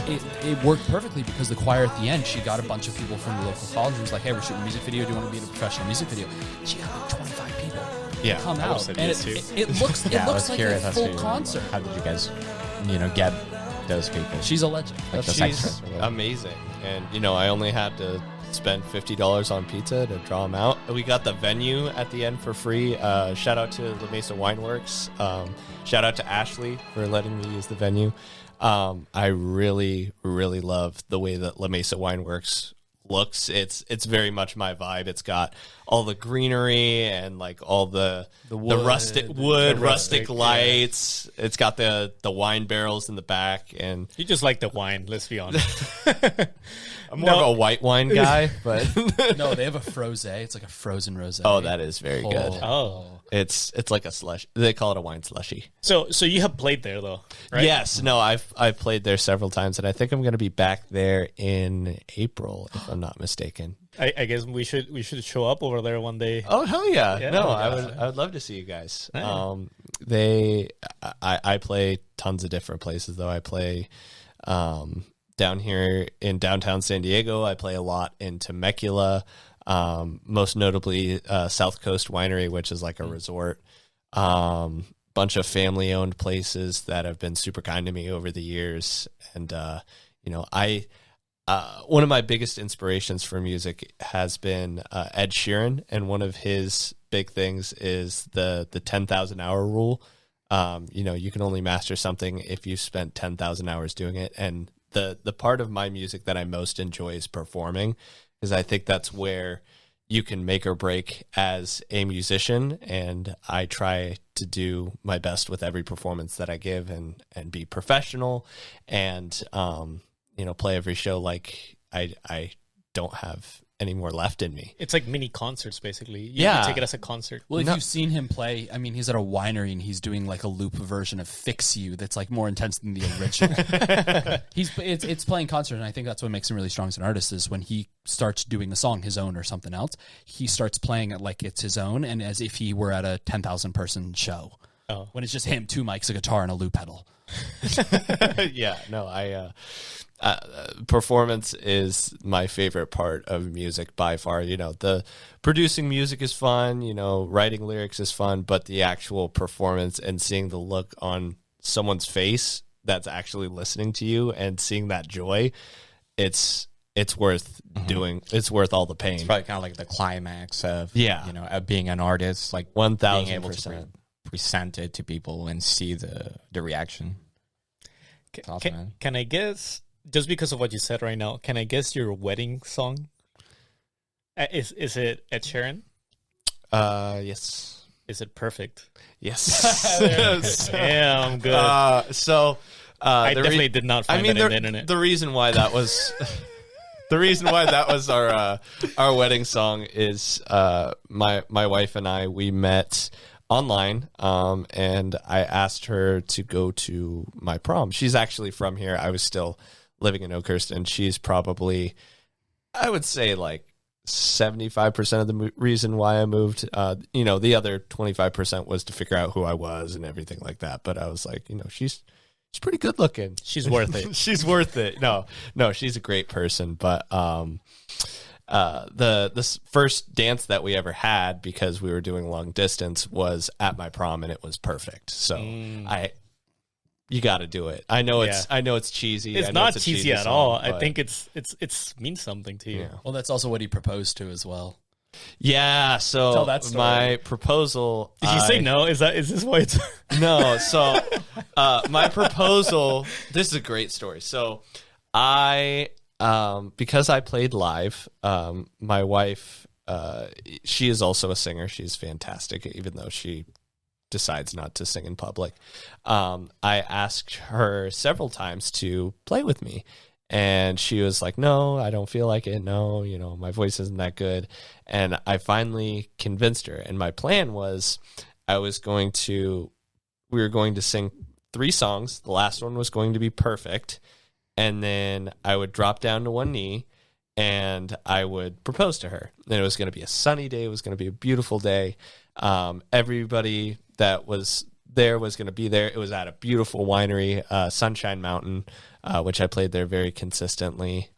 Speaker 4: it worked perfectly because the choir at the end, she got a bunch of people from the local college and was like, "Hey, we're shooting a music video. Do you want to be in a professional music video?" She got like 25 people
Speaker 3: Yeah,
Speaker 4: come
Speaker 1: I would've
Speaker 4: out,
Speaker 1: said
Speaker 4: and
Speaker 1: yes,
Speaker 4: it looks
Speaker 2: Yeah, I was
Speaker 4: like
Speaker 2: curious
Speaker 4: a
Speaker 2: as
Speaker 4: full
Speaker 2: to
Speaker 4: concert.
Speaker 2: How did you guys, get those people?
Speaker 4: She's a legend.
Speaker 2: Like the
Speaker 4: She's
Speaker 2: extras or whatever.
Speaker 3: amazing. And I only had to spend $50 on pizza to draw them out. We got the venue at the end for free. Shout out to La Mesa Wineworks. Shout out to Ashley for letting me use the venue. I really, really love the way that La Mesa Wineworks looks. It's very much my vibe. It's got all the greenery and like all the rustic wood, rustic lights. It's got the wine barrels in the back, and
Speaker 1: You just like the wine. Let's be honest.
Speaker 3: I'm more of a white wine guy, but
Speaker 4: no, they have a frosé. It's like a frozen rosé.
Speaker 3: oh, that is very good.
Speaker 1: Oh,
Speaker 3: It's like a slush. They call it a wine slushy.
Speaker 1: so you have played there though, right?
Speaker 3: Yes, no, I've played there several times, and I think I'm going to be back there in April, if I'm not mistaken.
Speaker 1: I guess we should show up over there one day.
Speaker 3: Oh hell yeah!
Speaker 1: Yeah.
Speaker 3: No,
Speaker 1: Oh,
Speaker 3: I would love to see you guys.
Speaker 1: Yeah.
Speaker 3: I play tons of different places though. I play down here in downtown San Diego. I play a lot in Temecula, most notably South Coast Winery, which is like a resort. Bunch of family owned places that have been super kind to me over the years, and one of my biggest inspirations for music has been Ed Sheeran, and one of his big things is the 10,000 hour rule. You can only master something if you spent 10,000 hours doing it. And the part of my music that I most enjoy is performing, because I think that's where you can make or break as a musician. And I try to do my best with every performance that I give, and be professional, and play every show like I don't have any more left in me.
Speaker 1: It's like mini concerts, basically. You
Speaker 3: Yeah.
Speaker 1: can take it as a concert.
Speaker 4: Well, if you've seen him play, I mean, he's at a winery and he's doing like a loop version of "Fix You" that's like more intense than the original. It's playing concert, and I think that's what makes him really strong as an artist. Is when he starts doing a song his own or something else, he starts playing it like it's his own, and as if he were at a 10,000 person show.
Speaker 1: Oh.
Speaker 4: When it's just him, 2 mics, a guitar, and a loop pedal.
Speaker 3: Yeah, no, performance is my favorite part of music by far. The producing music is fun, writing lyrics is fun, but the actual performance and seeing the look on someone's face that's actually listening to you and seeing that joy, it's worth doing. It's worth all the pain.
Speaker 2: It's probably kind of like the climax of
Speaker 3: Yeah.
Speaker 2: being an artist, like
Speaker 3: 1000%.
Speaker 2: being able to present it to people and see the reaction. It's awesome, man.
Speaker 1: Can I guess, just because of what you said right now, can I guess your wedding song? Is it Ed Sheeran?
Speaker 3: Yes.
Speaker 1: Is it Perfect?
Speaker 3: Yes.
Speaker 1: Damn, good.
Speaker 3: I
Speaker 1: I definitely did not find that
Speaker 3: the
Speaker 1: on the internet.
Speaker 3: The reason why that was The reason why that was our wedding song is my wife and I, we met online, and I asked her to go to my prom. She's actually from here. I was still living in Oakhurst, and she's probably, I would say, like 75% of the reason why I moved. The other 25% was to figure out who I was and everything like that. But I was like, she's pretty good looking.
Speaker 1: She's worth it.
Speaker 3: She's worth it. No, she's a great person. But the first dance that we ever had, because we were doing long distance, was at my prom, and it was perfect. So you got to do it. I know it's cheesy.
Speaker 1: It's
Speaker 3: I know
Speaker 1: not
Speaker 3: it's a
Speaker 1: cheesy
Speaker 3: cheesy
Speaker 1: at
Speaker 3: song,
Speaker 1: all. I
Speaker 3: but-
Speaker 1: think it's means something to you.
Speaker 3: Yeah.
Speaker 4: Well, that's also what he proposed to as well.
Speaker 3: Yeah, so
Speaker 4: Tell that story.
Speaker 3: my proposal.
Speaker 1: Did you say no? Is this why it's?
Speaker 3: No, so my proposal. This is a great story. So I, because I played live, my wife, she is also a singer. She's fantastic, even though she decides not to sing in public. I asked her several times to play with me. And she was like, no, I don't feel like it. No, my voice isn't that good. And I finally convinced her. And my plan was we were going to sing 3 songs. The last one was going to be perfect. And then I would drop down to one knee and I would propose to her. And it was going to be a sunny day. It was going to be a beautiful day. Everybody that was there was going to be there. It was at a beautiful winery, Sunshine Mountain, which I played there very consistently.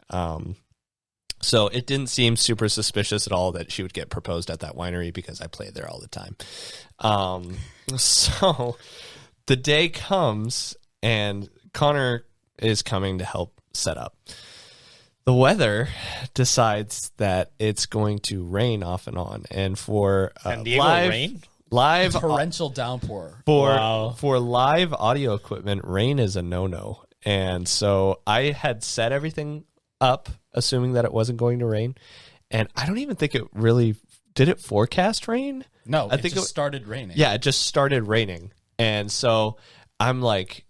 Speaker 3: So it didn't seem super suspicious at all that she would get proposed at that winery because I played there all the time. So the day comes and Connor is coming to help set up. The weather decides that it's going to rain off and on. And for
Speaker 1: San Diego rain?
Speaker 3: Live
Speaker 4: Torrential downpour.
Speaker 3: for live audio equipment, rain is a no-no. And so I had set everything up, assuming that it wasn't going to rain. And I don't even think it really did it forecast rain.
Speaker 4: No,
Speaker 3: I think
Speaker 4: it started raining.
Speaker 3: Yeah, it just started raining. And so I'm like,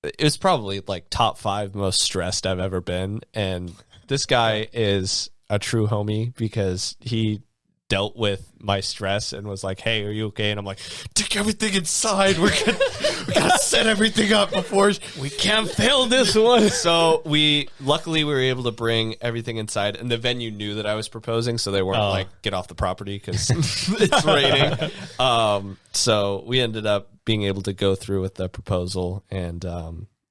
Speaker 3: it was probably like top 5 most stressed I've ever been. And this guy is a true homie because he dealt with my stress and was like, hey, are you okay? And I'm like, take everything inside. We gotta set everything up before
Speaker 1: We can't fail this one.
Speaker 3: So luckily we were able to bring everything inside, and the venue knew that I was proposing, so they weren't like, get off the property because it's raining. So we ended up being able to go through with the proposal, and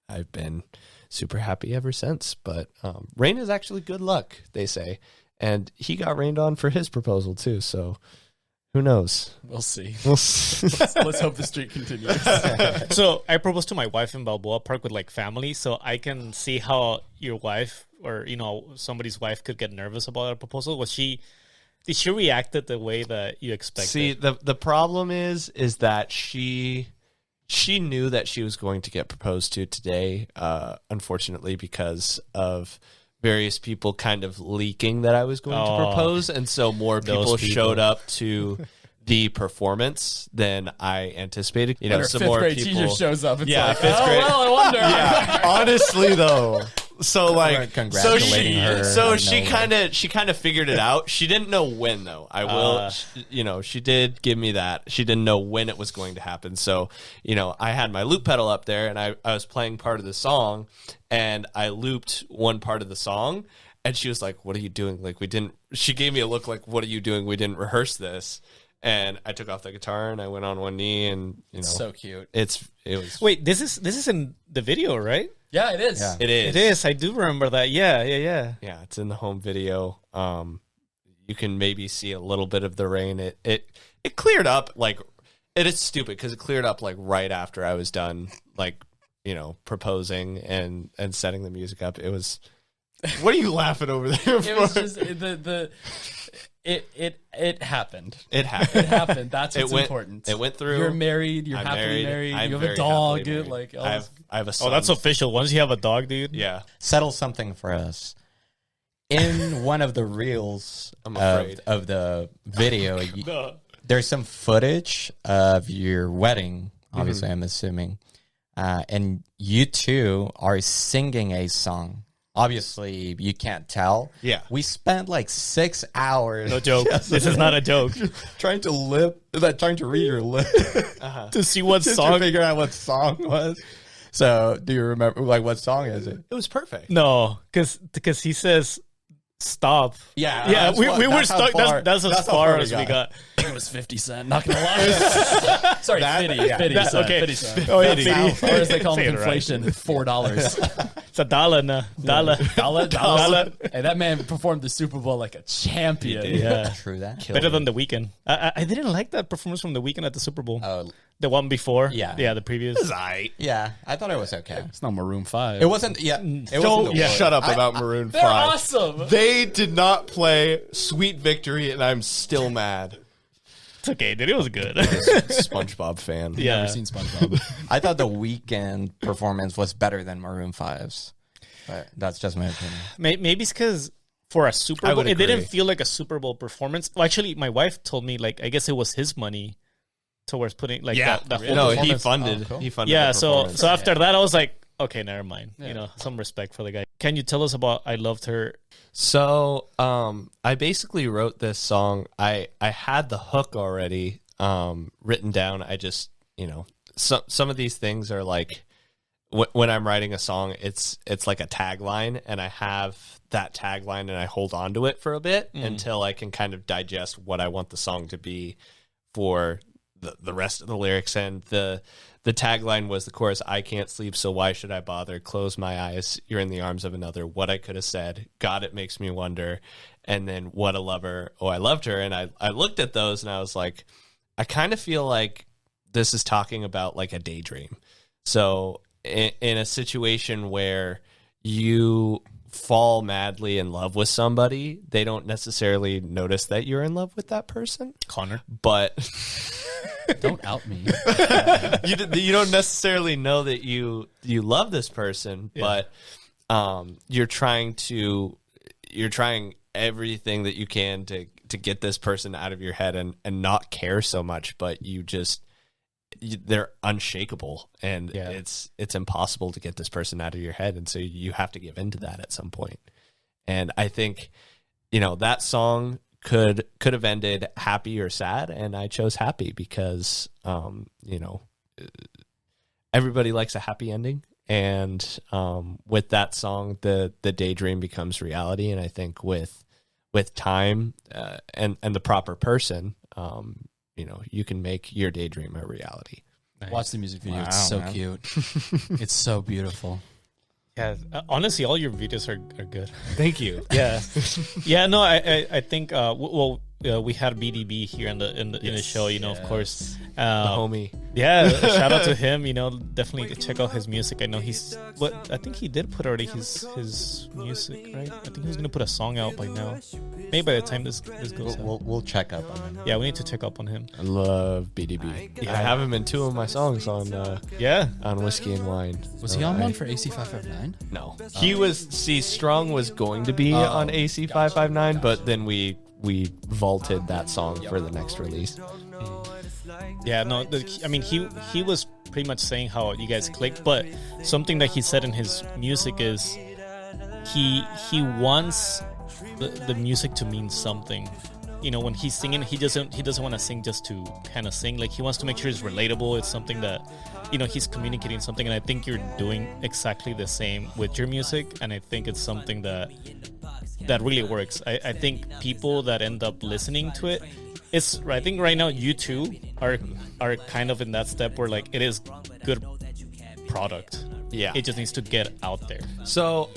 Speaker 3: I've been super happy ever since. But rain is actually good luck, they say. And he got rained on for his proposal too, so who knows?
Speaker 4: We'll see.
Speaker 3: Let's
Speaker 4: Let's hope the streak continues.
Speaker 1: So I proposed to my wife in Balboa Park with like family, so I can see how your wife or somebody's wife could get nervous about a proposal. Did she react the way that you expected?
Speaker 3: See, the problem is that she knew that she was going to get proposed to today, unfortunately, because of various people kind of leaking that I was going to propose, and so more people showed up to the performance than I anticipated.
Speaker 4: When her
Speaker 3: some
Speaker 4: fifth
Speaker 3: more
Speaker 4: grade
Speaker 3: people.
Speaker 4: teacher shows up. It's
Speaker 3: Yeah,
Speaker 4: like,
Speaker 3: fifth grade.
Speaker 4: well, I wonder.
Speaker 3: Yeah, honestly though. So like,
Speaker 2: Congratulating her
Speaker 3: so
Speaker 2: out of
Speaker 3: she
Speaker 2: nowhere.
Speaker 3: kind of figured it out. She didn't know when though. I will, she did give me that. She didn't know when it was going to happen. So, I had my loop pedal up there and I was playing part of the song and I looped one part of the song and she was like, "What are you doing? Like she gave me a look like, "What are you doing? We didn't rehearse this." And I took off the guitar and I went on one knee and
Speaker 4: It's so cute.
Speaker 3: it was
Speaker 1: Wait, this is in the video, right?
Speaker 4: Yeah, it is.
Speaker 2: Yeah.
Speaker 3: it is.
Speaker 1: It is. I do remember that. Yeah.
Speaker 3: Yeah, it's in the home video. You can maybe see a little bit of the rain. It cleared up like it is stupid because it cleared up like right after I was done, like proposing and setting the music up. It was. What are you laughing over there?
Speaker 4: It was just it happened.
Speaker 3: It happened.
Speaker 4: It happened. That's what's important.
Speaker 3: It went through.
Speaker 4: You're married. You're
Speaker 3: I'm
Speaker 4: happily married.
Speaker 3: I'm
Speaker 4: You have a
Speaker 3: very
Speaker 4: dog.
Speaker 3: happily married.
Speaker 4: Like
Speaker 3: I have a son.
Speaker 1: Oh, that's official. Once you have a dog, dude.
Speaker 3: Yeah.
Speaker 2: Settle something for us. In one of the reels
Speaker 3: I'm afraid.
Speaker 2: of the video,
Speaker 1: No.
Speaker 2: there's some footage of your wedding, obviously, I'm assuming. And you two are singing a song obviously you can't tell.
Speaker 3: Yeah.
Speaker 2: We spent like 6 hours.
Speaker 1: No joke. This is not a joke.
Speaker 2: trying to read your lip
Speaker 1: To see what
Speaker 2: to
Speaker 1: song.
Speaker 2: figure out what song was. So, do you remember like what song is it?
Speaker 3: It was perfect.
Speaker 1: No, because he says stop.
Speaker 2: Yeah,
Speaker 1: Yeah,
Speaker 2: that's
Speaker 1: we
Speaker 2: what-
Speaker 1: were
Speaker 2: that's how
Speaker 1: stuck.
Speaker 2: far-
Speaker 1: That's as
Speaker 2: that's how
Speaker 1: far
Speaker 2: far
Speaker 1: as we got.
Speaker 4: I think it was 50 Cent. Not gonna lie. Sorry, 50.
Speaker 2: yeah.
Speaker 4: 50
Speaker 1: That-
Speaker 4: Cent.
Speaker 1: okay.
Speaker 4: 50 Cent.
Speaker 1: Oh, yeah,
Speaker 2: sounds-
Speaker 4: Or as they call
Speaker 1: Say
Speaker 4: it,
Speaker 1: it right.
Speaker 4: inflation, $4.
Speaker 1: It's a dollar now. Dollar.
Speaker 4: Dollar. Hey, that man performed the Super Bowl like a champion.
Speaker 1: Yeah.
Speaker 2: True that.
Speaker 1: Better than The Weeknd. I didn't like that performance from The Weeknd at the Super Bowl.
Speaker 2: Oh,
Speaker 1: The one before.
Speaker 2: Yeah.
Speaker 1: Yeah, the previous.
Speaker 2: yeah. I thought it was okay.
Speaker 4: It's not Maroon 5.
Speaker 2: It wasn't. Yeah. It
Speaker 1: Don't-
Speaker 2: wasn't. The
Speaker 1: yeah,
Speaker 2: worst.
Speaker 3: Shut up about Maroon 5.
Speaker 4: They're awesome.
Speaker 3: They did not play Sweet Victory, and I'm still mad.
Speaker 1: It's okay, dude. It was good.
Speaker 3: SpongeBob fan.
Speaker 1: Yeah.
Speaker 4: Never seen SpongeBob.
Speaker 2: I thought the Weeknd performance was better than Maroon 5's, but that's just my opinion.
Speaker 1: Maybe it's because for a Super
Speaker 3: I
Speaker 1: Bowl,
Speaker 3: would
Speaker 1: it didn't
Speaker 3: agree.
Speaker 1: feel like a Super Bowl performance. Well, actually, my wife told me, like, I guess it was his money towards putting, like, the whole
Speaker 3: No, he
Speaker 1: performance.
Speaker 3: funded.
Speaker 2: Oh, cool.
Speaker 3: He funded.
Speaker 1: Yeah,
Speaker 3: the
Speaker 1: so
Speaker 3: performance.
Speaker 1: after that, I was like, okay, never mind. You know, some respect for the guy. Can you tell us about I Loved Her?
Speaker 3: So, I basically wrote this song. I had the hook already written down. I just, some of these things are like when I'm writing a song, it's like a tagline, and I have that tagline and I hold on to it for a bit until I can kind of digest what I want the song to be for the rest of the lyrics. And the tagline was the chorus, I can't sleep, so why should I bother? Close my eyes, you're in the arms of another. What I could have said, God, it makes me wonder. And then what a lover, oh, I loved her. And I looked at those and I was like, I kind of feel like this is talking about like a daydream. So in a situation where you fall madly in love with somebody, they don't necessarily notice that you're in love with that person.
Speaker 1: Connor.
Speaker 3: But
Speaker 1: Don't out me.
Speaker 3: you don't necessarily know that you love this person, but you're trying everything that you can to get this person out of your head and not care so much, but they're unshakable, and it's impossible to get this person out of your head, and so you have to give into that at some point. And I think that song could have ended happy or sad, and I chose happy because everybody likes a happy ending, and with that song the daydream becomes reality. And I think with time and the proper person, you can make your daydream a reality.
Speaker 1: Nice.
Speaker 4: Watch the music video.
Speaker 2: Wow,
Speaker 4: It's so
Speaker 2: man.
Speaker 4: cute. It's so beautiful.
Speaker 1: Yeah, honestly, all your videos are good.
Speaker 3: Thank you.
Speaker 1: Yeah, yeah. No, I think we had BDB here in the show. Of course,
Speaker 3: The homie.
Speaker 1: Yeah, shout out to him. Definitely check out his music. I know I think he did put already his music, right? I think he was gonna put a song out by now. Maybe by the time this goes out.
Speaker 2: We'll check up on him.
Speaker 1: Yeah, we need to check up on him.
Speaker 3: I love BDB. I have him in 2 of my songs on Whiskey and Wine.
Speaker 4: Was he on one for AC559?
Speaker 3: No, he was. See, Strong was going to be on AC559, but then we vaulted that song for the next release.
Speaker 1: Yeah, no, he was pretty much saying how you guys clicked, but something that he said in his music is he wants the music to mean something. When he's singing, he doesn't want to sing just to kind of sing. Like, he wants to make sure it's relatable. It's something that he's communicating something, and I think you're doing exactly the same with your music, and I think it's something that really works. I think people that end up listening to it, I think right now you two are kind of in that step where, like, it is good product.
Speaker 3: Yeah.
Speaker 1: It just needs to get out there.
Speaker 3: So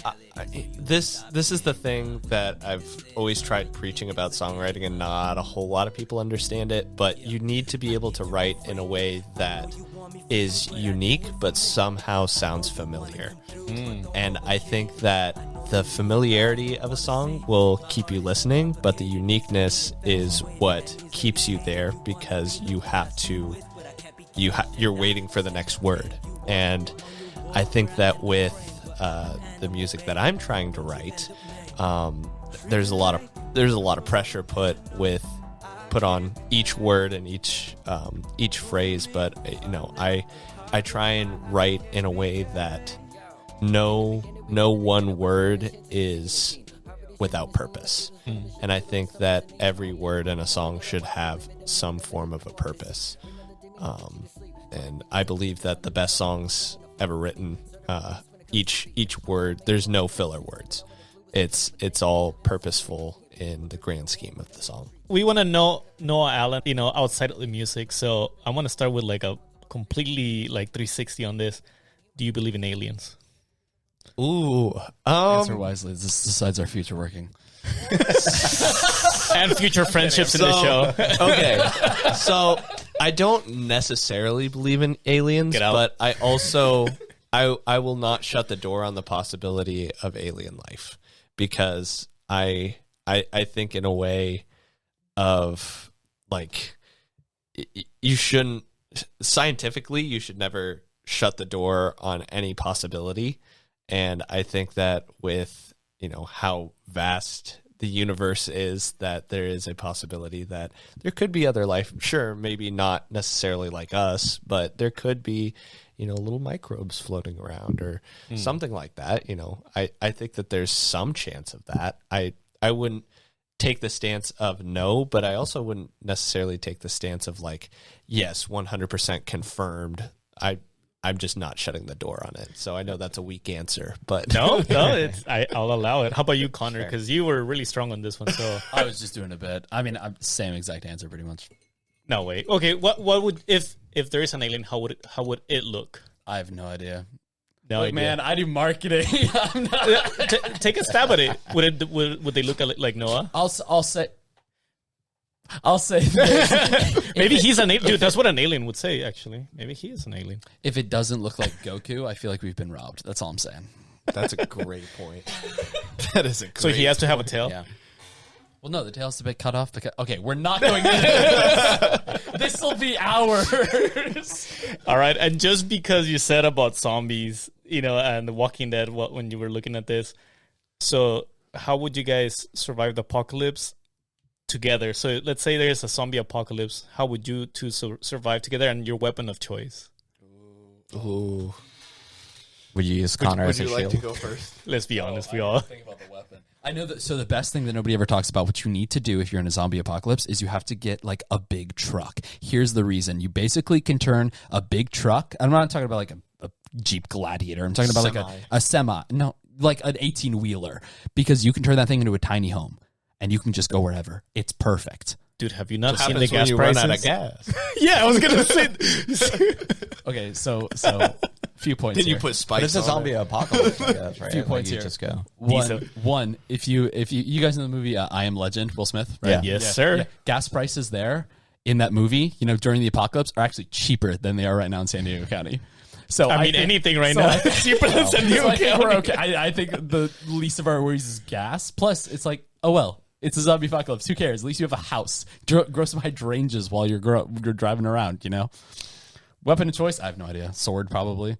Speaker 3: this is the thing that I've always tried preaching about songwriting, and not a whole lot of people understand it, but you need to be able to write in a way that is unique but somehow sounds familiar. And I think that the familiarity of a song will keep you listening, but the uniqueness is what keeps you there, because you're waiting for the next word. And I think that with the music that I'm trying to write, there's a lot of pressure put on each word and each phrase. But I try and write in a way that no no one word is without purpose. And I think that every word in a song should have some form of a purpose. And I believe that the best songs ever written, each word, there's no filler words. It's all purposeful in the grand scheme of the song.
Speaker 1: We want to know Noah Allen, outside of the music. So I want to start with like a completely like 360 on this. Do you believe in aliens?
Speaker 3: Ooh.
Speaker 4: Answer wisely. This decides our future working.
Speaker 1: And future friendships in the show.
Speaker 3: Okay. So I don't necessarily believe in aliens, but I also I will not shut the door on the possibility of alien life, because I think in a way of like you shouldn't scientifically you should never shut the door on any possibility. And I think that with, how vast the universe is, that there is a possibility that there could be other life. Sure, maybe not necessarily like us, but there could be, little microbes floating around or something like that. I think that there's some chance of that. I wouldn't take the stance of no, but I also wouldn't necessarily take the stance of like, yes, 100% confirmed. I'm just not shutting the door on it. So I know that's a weak answer, but
Speaker 1: no, I'll allow it. How about you, Connor? Because you were really strong on this one. So
Speaker 4: I was just doing a bit. I mean, same exact answer, pretty much.
Speaker 1: No way. Okay, what would if there is an alien? How would it look?
Speaker 4: I have no idea.
Speaker 1: No idea.
Speaker 4: Man, I do marketing. I'm not...
Speaker 1: Take a stab at it. Would they look like Noah?
Speaker 4: I'll say.
Speaker 1: Maybe he's an alien. Dude, that's what an alien would say, actually. Maybe he is an alien.
Speaker 4: If it doesn't look like Goku, I feel like we've been robbed. That's all I'm saying.
Speaker 3: That's a great point. That is a great
Speaker 1: So he has to have a tail?
Speaker 4: Yeah. Well, no, the tail's a bit cut off. Because, okay, we're not going into this. This will be hours.
Speaker 1: All right, and just because you said about zombies, and The Walking Dead, when you were looking at this, so how would you guys survive the apocalypse together? So let's say there's a zombie apocalypse. How would you two survive together, and your weapon of choice?
Speaker 3: Ooh.
Speaker 2: Would you use Connor as a shield?
Speaker 3: Would you like to go first?
Speaker 1: Let's be honest, we all
Speaker 4: think about the weapon. I know that. So the best thing that nobody ever talks about, what you need to do if you're in a zombie apocalypse, is you have to get like a big truck. Here's the reason: you basically can turn a big truck. I'm not talking about like a Jeep Gladiator. I'm talking about like a semi. No, like an 18-wheeler, because you can turn that thing into a tiny home, and you can just go wherever. It's perfect.
Speaker 1: Dude, have you not
Speaker 3: What
Speaker 1: seen the
Speaker 3: happens
Speaker 1: gas
Speaker 3: when you
Speaker 1: prices?
Speaker 3: run out of gas?
Speaker 1: Yeah, I was gonna say.
Speaker 4: Okay, so few points.
Speaker 3: Then you
Speaker 4: here.
Speaker 3: put
Speaker 2: But
Speaker 3: spikes
Speaker 2: it's a
Speaker 3: on
Speaker 2: zombie
Speaker 3: it.
Speaker 2: apocalypse, I guess, right?
Speaker 4: Few points
Speaker 2: you
Speaker 4: here.
Speaker 2: just go.
Speaker 4: One. If you guys know the movie I Am Legend, Will Smith, right?
Speaker 2: Yeah.
Speaker 1: Yes, sir.
Speaker 4: Yeah. Gas prices there in that movie, during the apocalypse, are actually cheaper than they are right now in San Diego County. So
Speaker 1: I mean,
Speaker 4: think-
Speaker 1: anything right
Speaker 4: so
Speaker 1: now
Speaker 4: I
Speaker 1: is
Speaker 4: think-
Speaker 1: cheaper than San
Speaker 4: so
Speaker 1: Diego
Speaker 4: I think we're
Speaker 1: County.
Speaker 4: okay. I think the least of our worries is gas. Plus, it's like, oh well, it's a zombie apocalypse. Who cares? At least you have a house. Grow some hydrangeas while you're driving around. Weapon of choice? I have no idea. Sword, probably.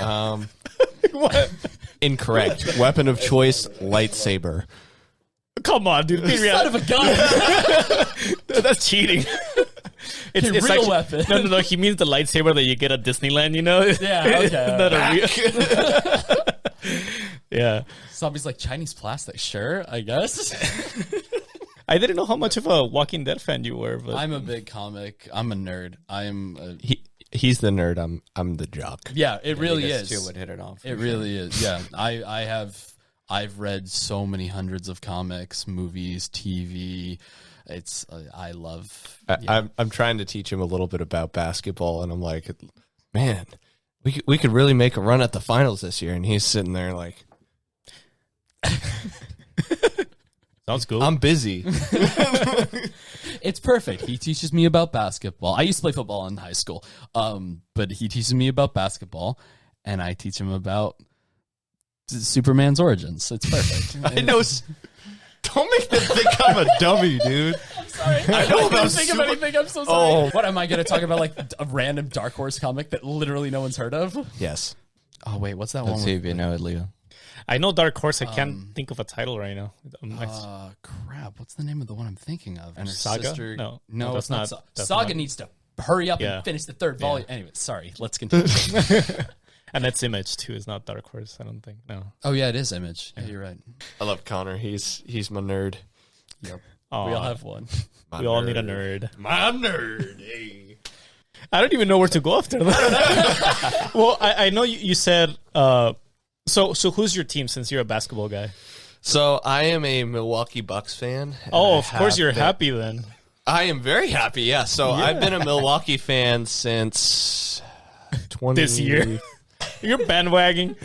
Speaker 1: What?
Speaker 3: Incorrect. Weapon of choice, lightsaber.
Speaker 1: Come on, dude. Be real.
Speaker 4: Son of a gun.
Speaker 1: That's cheating. It's
Speaker 4: real
Speaker 1: actually,
Speaker 4: weapon.
Speaker 1: No. He means the lightsaber that you get at Disneyland.
Speaker 4: Yeah, okay.
Speaker 1: Not a real. Yeah.
Speaker 4: Zombies like Chinese plastic. Sure, I guess.
Speaker 1: I didn't know how much of a Walking Dead fan you were, but
Speaker 4: I'm a big comic. I'm a nerd.
Speaker 3: He's the nerd. I'm the jock.
Speaker 4: Yeah, it really
Speaker 2: These
Speaker 4: is.
Speaker 2: two would hit it off.
Speaker 4: It really is. Yeah, I've read so many hundreds of comics, movies, TV. It's I love. Yeah.
Speaker 3: I'm trying to teach him a little bit about basketball, and I'm like, man, we could really make a run at the finals this year. And he's sitting there like,
Speaker 1: sounds cool.
Speaker 3: I'm busy.
Speaker 4: It's perfect. He teaches me about basketball. I used to play football in high school, but he teaches me about basketball, and I teach him about Superman's origins. It's perfect.
Speaker 3: I know. Don't make them think I'm a dummy, dude.
Speaker 4: I'm sorry.
Speaker 3: I know
Speaker 4: I
Speaker 3: about
Speaker 4: can't think of anything. I'm so sorry.
Speaker 3: Oh.
Speaker 4: What am I going to talk about? Like a random Dark Horse comic that literally no one's heard of?
Speaker 3: Yes.
Speaker 4: Oh wait, what's that
Speaker 2: Let's
Speaker 4: one?
Speaker 2: see if you know it, Leo.
Speaker 1: I know Dark Horse. I can't think of a title right now.
Speaker 4: Crap. What's the name of the one I'm thinking of? And her
Speaker 1: Saga?
Speaker 4: sister.
Speaker 1: No,
Speaker 4: no,
Speaker 1: that's
Speaker 4: it's not.
Speaker 1: not- that's
Speaker 4: Saga
Speaker 1: not-
Speaker 4: needs to hurry up
Speaker 1: Yeah.
Speaker 4: and finish the third volume. Anyway, sorry. Let's continue.
Speaker 1: And that's Image too. It's not Dark Horse. I don't think. No.
Speaker 4: Oh yeah, it is Image. Yeah, you're right.
Speaker 3: I love Connor. He's my nerd.
Speaker 4: Yep.
Speaker 1: Aw,
Speaker 4: We all have one.
Speaker 1: we all need a nerd.
Speaker 3: My nerd. Hey.
Speaker 1: I don't even know where to go after that. Well, I know you said. So who's your team since you're a basketball guy?
Speaker 3: So I am a Milwaukee Bucks fan.
Speaker 1: Oh, of course you're happy then.
Speaker 3: I am very happy. Yeah. So I've been a Milwaukee fan since
Speaker 1: This year. You're bandwagging.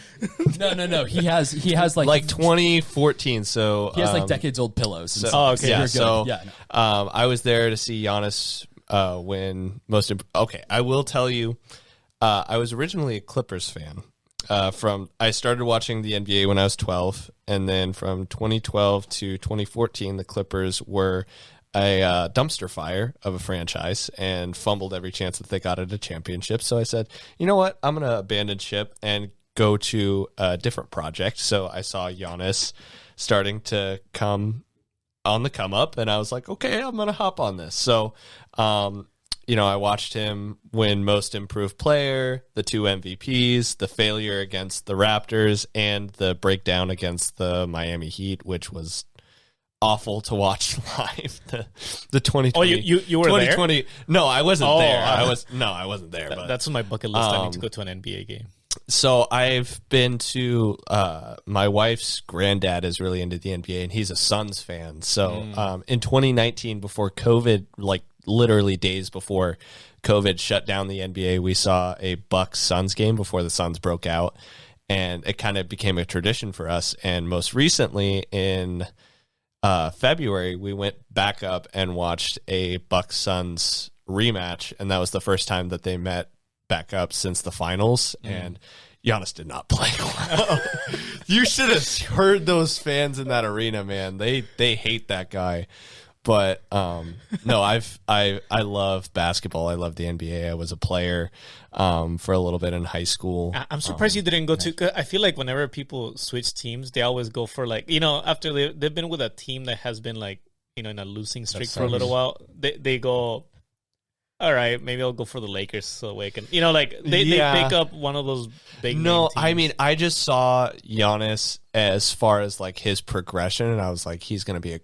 Speaker 4: No. He has like
Speaker 3: 2014. So
Speaker 4: he has like decades old pillows. And
Speaker 3: so-
Speaker 4: stuff.
Speaker 1: Oh, okay.
Speaker 4: You're
Speaker 3: Yeah.
Speaker 4: good.
Speaker 3: So
Speaker 4: yeah. No.
Speaker 3: I was there to see Giannis win most. Okay, I will tell you, I was originally a Clippers fan. I started watching the NBA when I was 12, and then from 2012 to 2014, the Clippers were a dumpster fire of a franchise and fumbled every chance that they got at a championship. So I said, you know what, I'm going to abandon ship and go to a different project. So I saw Giannis starting to come on the come up, and I was like, okay, I'm going to hop on this. So, I watched him win most improved player, the 2 MVPs, the failure against the Raptors, and the breakdown against the Miami Heat, which was awful to watch live. The 2020.
Speaker 1: Oh, you were
Speaker 3: 2020. No, I wasn't
Speaker 1: Oh,
Speaker 3: there. I wasn't there. But
Speaker 1: That's on my bucket list. I need to go to an NBA game.
Speaker 3: so I've been to my wife's granddad is really into the NBA, and he's a Suns fan. So in 2019, before COVID, like literally days before COVID shut down the NBA, we saw a Bucks Suns game before the Suns broke out, and it kind of became a tradition for us. And most recently in February, we went back up and watched a Bucks Suns rematch, and that was the first time that they met back up since the finals, and Giannis did not play well. You should have heard those fans in that arena, man. They hate that guy. But no, I love basketball. I love the NBA. I was a player for a little bit in high school.
Speaker 1: I'm surprised you didn't go to. 'Cause I feel like whenever people switch teams, they always go for like, after they've been with a team that has been like, in a losing streak for a little while, they go, all right, maybe I'll go for the Lakers so we can, they pick up one of those big.
Speaker 3: No,
Speaker 1: name
Speaker 3: I
Speaker 1: teams.
Speaker 3: mean, I just saw Giannis as far as like his progression, and I was like, he's going to be a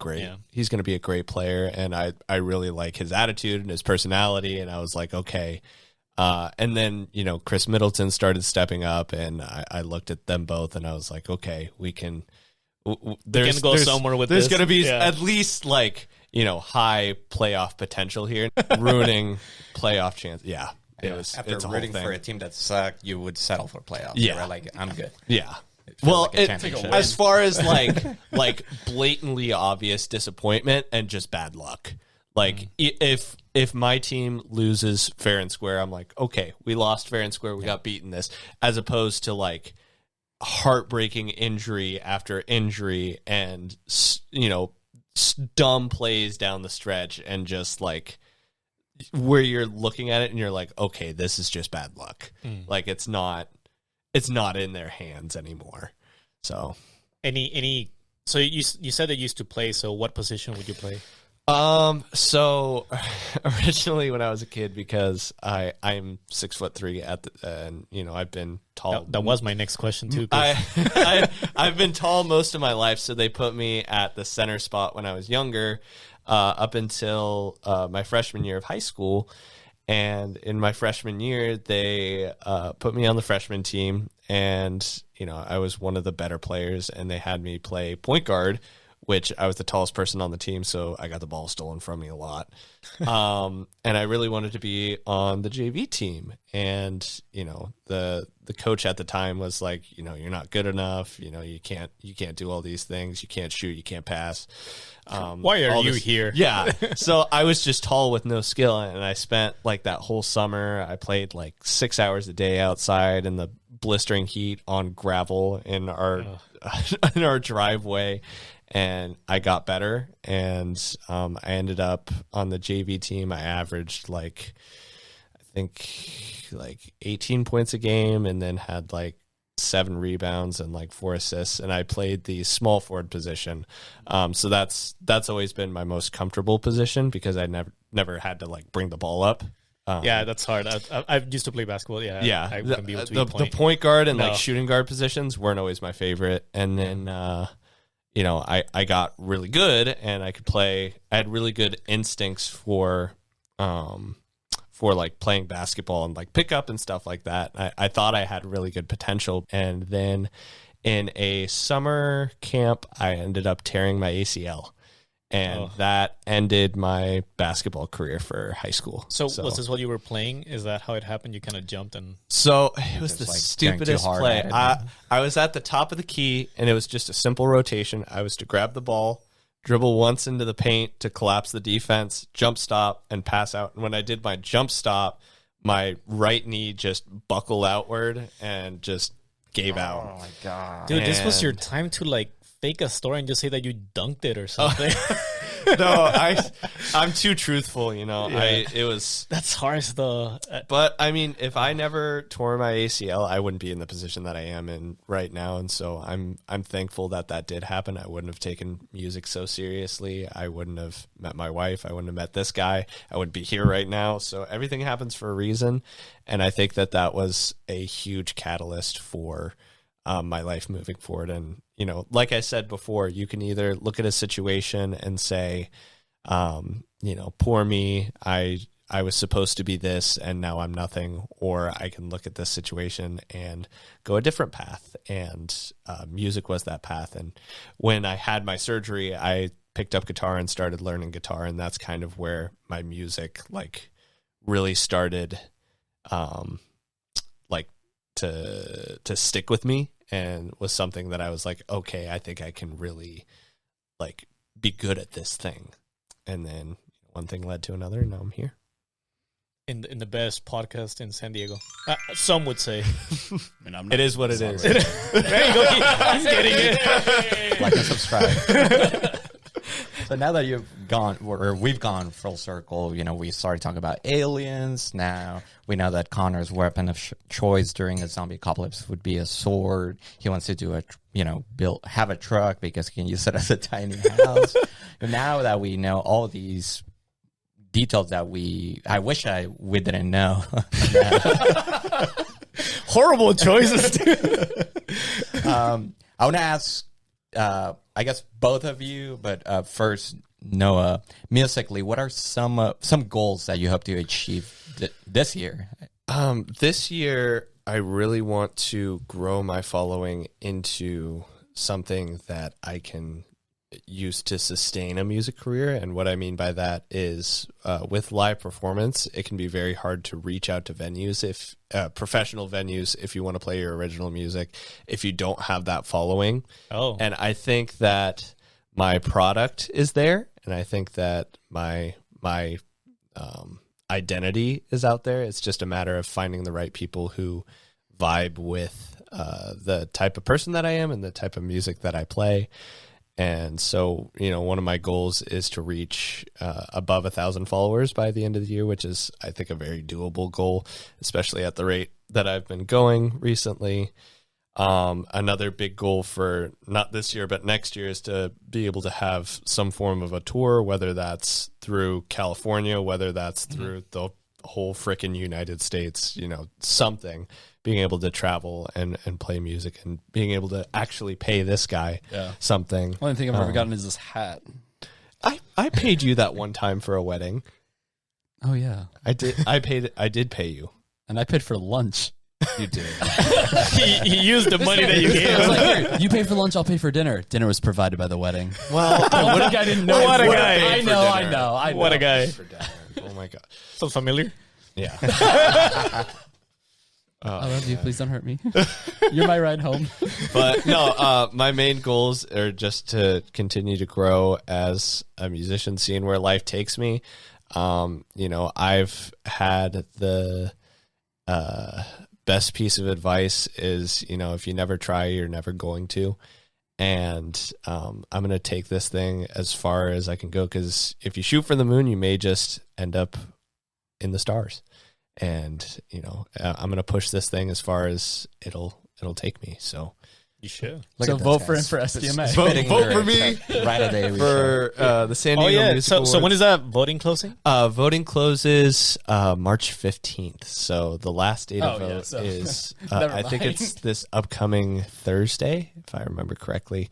Speaker 3: great player, and I really like his attitude and his personality, and I was like, okay. And then Chris Middleton started stepping up, and I looked at them both, and I was like, okay, we can. There's
Speaker 1: go somewhere with
Speaker 3: there's
Speaker 1: this.
Speaker 3: going to be
Speaker 1: Yeah.
Speaker 3: at least like high playoff potential here, ruining playoff chance. Yeah.
Speaker 2: After
Speaker 3: it's a whole
Speaker 2: rooting
Speaker 3: thing.
Speaker 2: for a team that sucked, you would settle for playoffs.
Speaker 3: Yeah.
Speaker 2: Right? Like, I'm good.
Speaker 3: Yeah.
Speaker 2: Feels
Speaker 3: Well,
Speaker 2: like a championship.
Speaker 3: as far as like blatantly obvious disappointment and just bad luck. Like if my team loses fair and square, I'm like, okay, we lost fair and square, we got beaten this, as opposed to like heartbreaking injury after injury and dumb plays down the stretch, and just like where you're looking at it and you're like, okay, this is just bad luck. Like it's not in their hands anymore. So
Speaker 1: so you said that you used to play, so what position would you play?
Speaker 3: So originally when I was a kid, because I'm 6'3" and I've been tall.
Speaker 1: That was my next question too.
Speaker 3: I've been tall most of my life, so they put me at the center spot when I was younger, up until my freshman year of high school. And in my freshman year, they put me on the freshman team, and I was one of the better players, and they had me play point guard, which I was the tallest person on the team, so I got the ball stolen from me a lot. And I really wanted to be on the JV team. And, the coach at the time was like, you're not good enough. You can't do all these things. You can't shoot. You can't pass.
Speaker 1: Why are you here?
Speaker 3: Yeah. So I was just tall with no skill. And I spent like that whole summer, I played like 6 hours a day outside in the blistering heat on gravel in our driveway. And I got better, and I ended up on the JV team. I averaged I think 18 points a game, and then had 7 rebounds and 4 assists. And I played the small forward position. So that's always been my most comfortable position, because I never had to bring the ball up
Speaker 1: Yeah, that's hard. I used to play basketball. Yeah,
Speaker 3: Yeah,
Speaker 1: I wouldn't be able to
Speaker 3: the point guard and
Speaker 1: No.
Speaker 3: like shooting guard positions weren't always my favorite. And then, I got really good and I could play. I had really good instincts for like playing basketball and like pickup and stuff like that. I thought I had really good potential. And then in a summer camp, I ended up tearing my ACL. And that ended my basketball career for high school.
Speaker 1: So was this what you were playing? Is that how it happened? You kind of jumped and...
Speaker 3: So it was the
Speaker 2: like
Speaker 3: stupidest
Speaker 2: going too hard
Speaker 3: play.
Speaker 2: at it.
Speaker 3: I was at the top of the key, and it was just a simple rotation. I was to grab the ball, dribble once into the paint to collapse the defense, jump stop, and pass out. And when I did my jump stop, my right knee just buckled outward and just gave out.
Speaker 2: Oh my god,
Speaker 1: Dude, this was your
Speaker 3: And-
Speaker 1: time to like fake a story and just say that you dunked it or something.
Speaker 3: No, I'm too truthful, It was...
Speaker 1: That's harsh though.
Speaker 3: But I mean, if I never tore my ACL, I wouldn't be in the position that I am in right now, and so I'm thankful that did happen. I wouldn't have taken music so seriously. I wouldn't have met my wife. I wouldn't have met this guy. I wouldn't be here right now. So everything happens for a reason, and I think that was a huge catalyst for my life moving forward. And like I said before, you can either look at a situation and say, poor me, I was supposed to be this and now I'm nothing, or I can look at this situation and go a different path. And music was that path. And when I had my surgery, I picked up guitar and started learning guitar, and that's kind of where my music like really started like to stick with me, and was something that I was like, okay, I think I can really like be good at this thing. And then one thing led to another, and now I'm here.
Speaker 1: In the best podcast in San Diego. Some would say.
Speaker 4: I mean, I'm not
Speaker 3: It is what it is.
Speaker 1: There you go. He's getting it.
Speaker 2: like and subscribe. So now that we've gone full circle, we started talking about aliens. Now we know that Connor's weapon of choice during a zombie apocalypse would be a sword. He wants to do have a truck because he can use it as a tiny house. And now that we know all these details that I wish we didn't know.
Speaker 1: Horrible choices, dude.
Speaker 2: I want to ask, I guess both of you, but first Noah, musically, what are some goals that you hope to achieve this year?
Speaker 3: This year, I really want to grow my following into something that I can use to sustain a music career. And what I mean by that is with live performance, it can be very hard to reach out to venues, if professional venues, if you want to play your original music, if you don't have that following.
Speaker 1: Oh.
Speaker 3: And I think that my product is there, and I think that my identity is out there. It's just a matter of finding the right people who vibe with the type of person that I am and the type of music that I play. And so, one of my goals is to reach above 1,000 followers by the end of the year, which is, I think, a very doable goal, especially at the rate that I've been going recently. Another big goal for not this year, but next year, is to be able to have some form of a tour, whether that's through California, whether that's through the whole frickin' United States, something. Being able to travel and play music, and being able to actually pay this guy something.
Speaker 4: Only thing I've ever gotten is this hat.
Speaker 3: I paid you that one time for a wedding.
Speaker 4: Oh yeah,
Speaker 3: I did pay you.
Speaker 4: and I paid for lunch.
Speaker 2: You did.
Speaker 1: he used the money that you gave
Speaker 4: I was
Speaker 1: him.
Speaker 4: like, "Here, you pay for lunch, I'll pay for dinner." Dinner was provided by the wedding.
Speaker 3: Well,
Speaker 4: What guy didn't know?
Speaker 1: What a guy.
Speaker 4: I know.
Speaker 1: What a guy.
Speaker 3: oh my god.
Speaker 1: So familiar.
Speaker 3: Yeah.
Speaker 4: I love you. Please don't hurt me. You're my ride home.
Speaker 3: But no, my main goals are just to continue to grow as a musician, seeing where life takes me. I've had the best piece of advice is, if you never try, you're never going to. And I'm going to take this thing as far as I can go, because if you shoot for the moon, you may just end up in the stars. And, I'm going to push this thing as far as it'll take me. So
Speaker 1: You should.
Speaker 2: Look
Speaker 4: So
Speaker 2: at those
Speaker 4: vote for him
Speaker 2: guys.
Speaker 4: for SDMA.
Speaker 2: Spitting
Speaker 3: Vote for
Speaker 2: lyrics
Speaker 3: me.
Speaker 2: right at the AV
Speaker 3: For the San
Speaker 1: Oh
Speaker 3: Diego
Speaker 1: yeah.
Speaker 3: Music
Speaker 1: So
Speaker 3: Awards.
Speaker 1: when is that voting closing?
Speaker 3: Voting closes March 15th. So the last day to
Speaker 4: Oh, yeah,
Speaker 3: vote
Speaker 4: so-
Speaker 3: is,
Speaker 4: Never
Speaker 3: I think
Speaker 4: mind.
Speaker 3: it's this upcoming Thursday, if I remember correctly.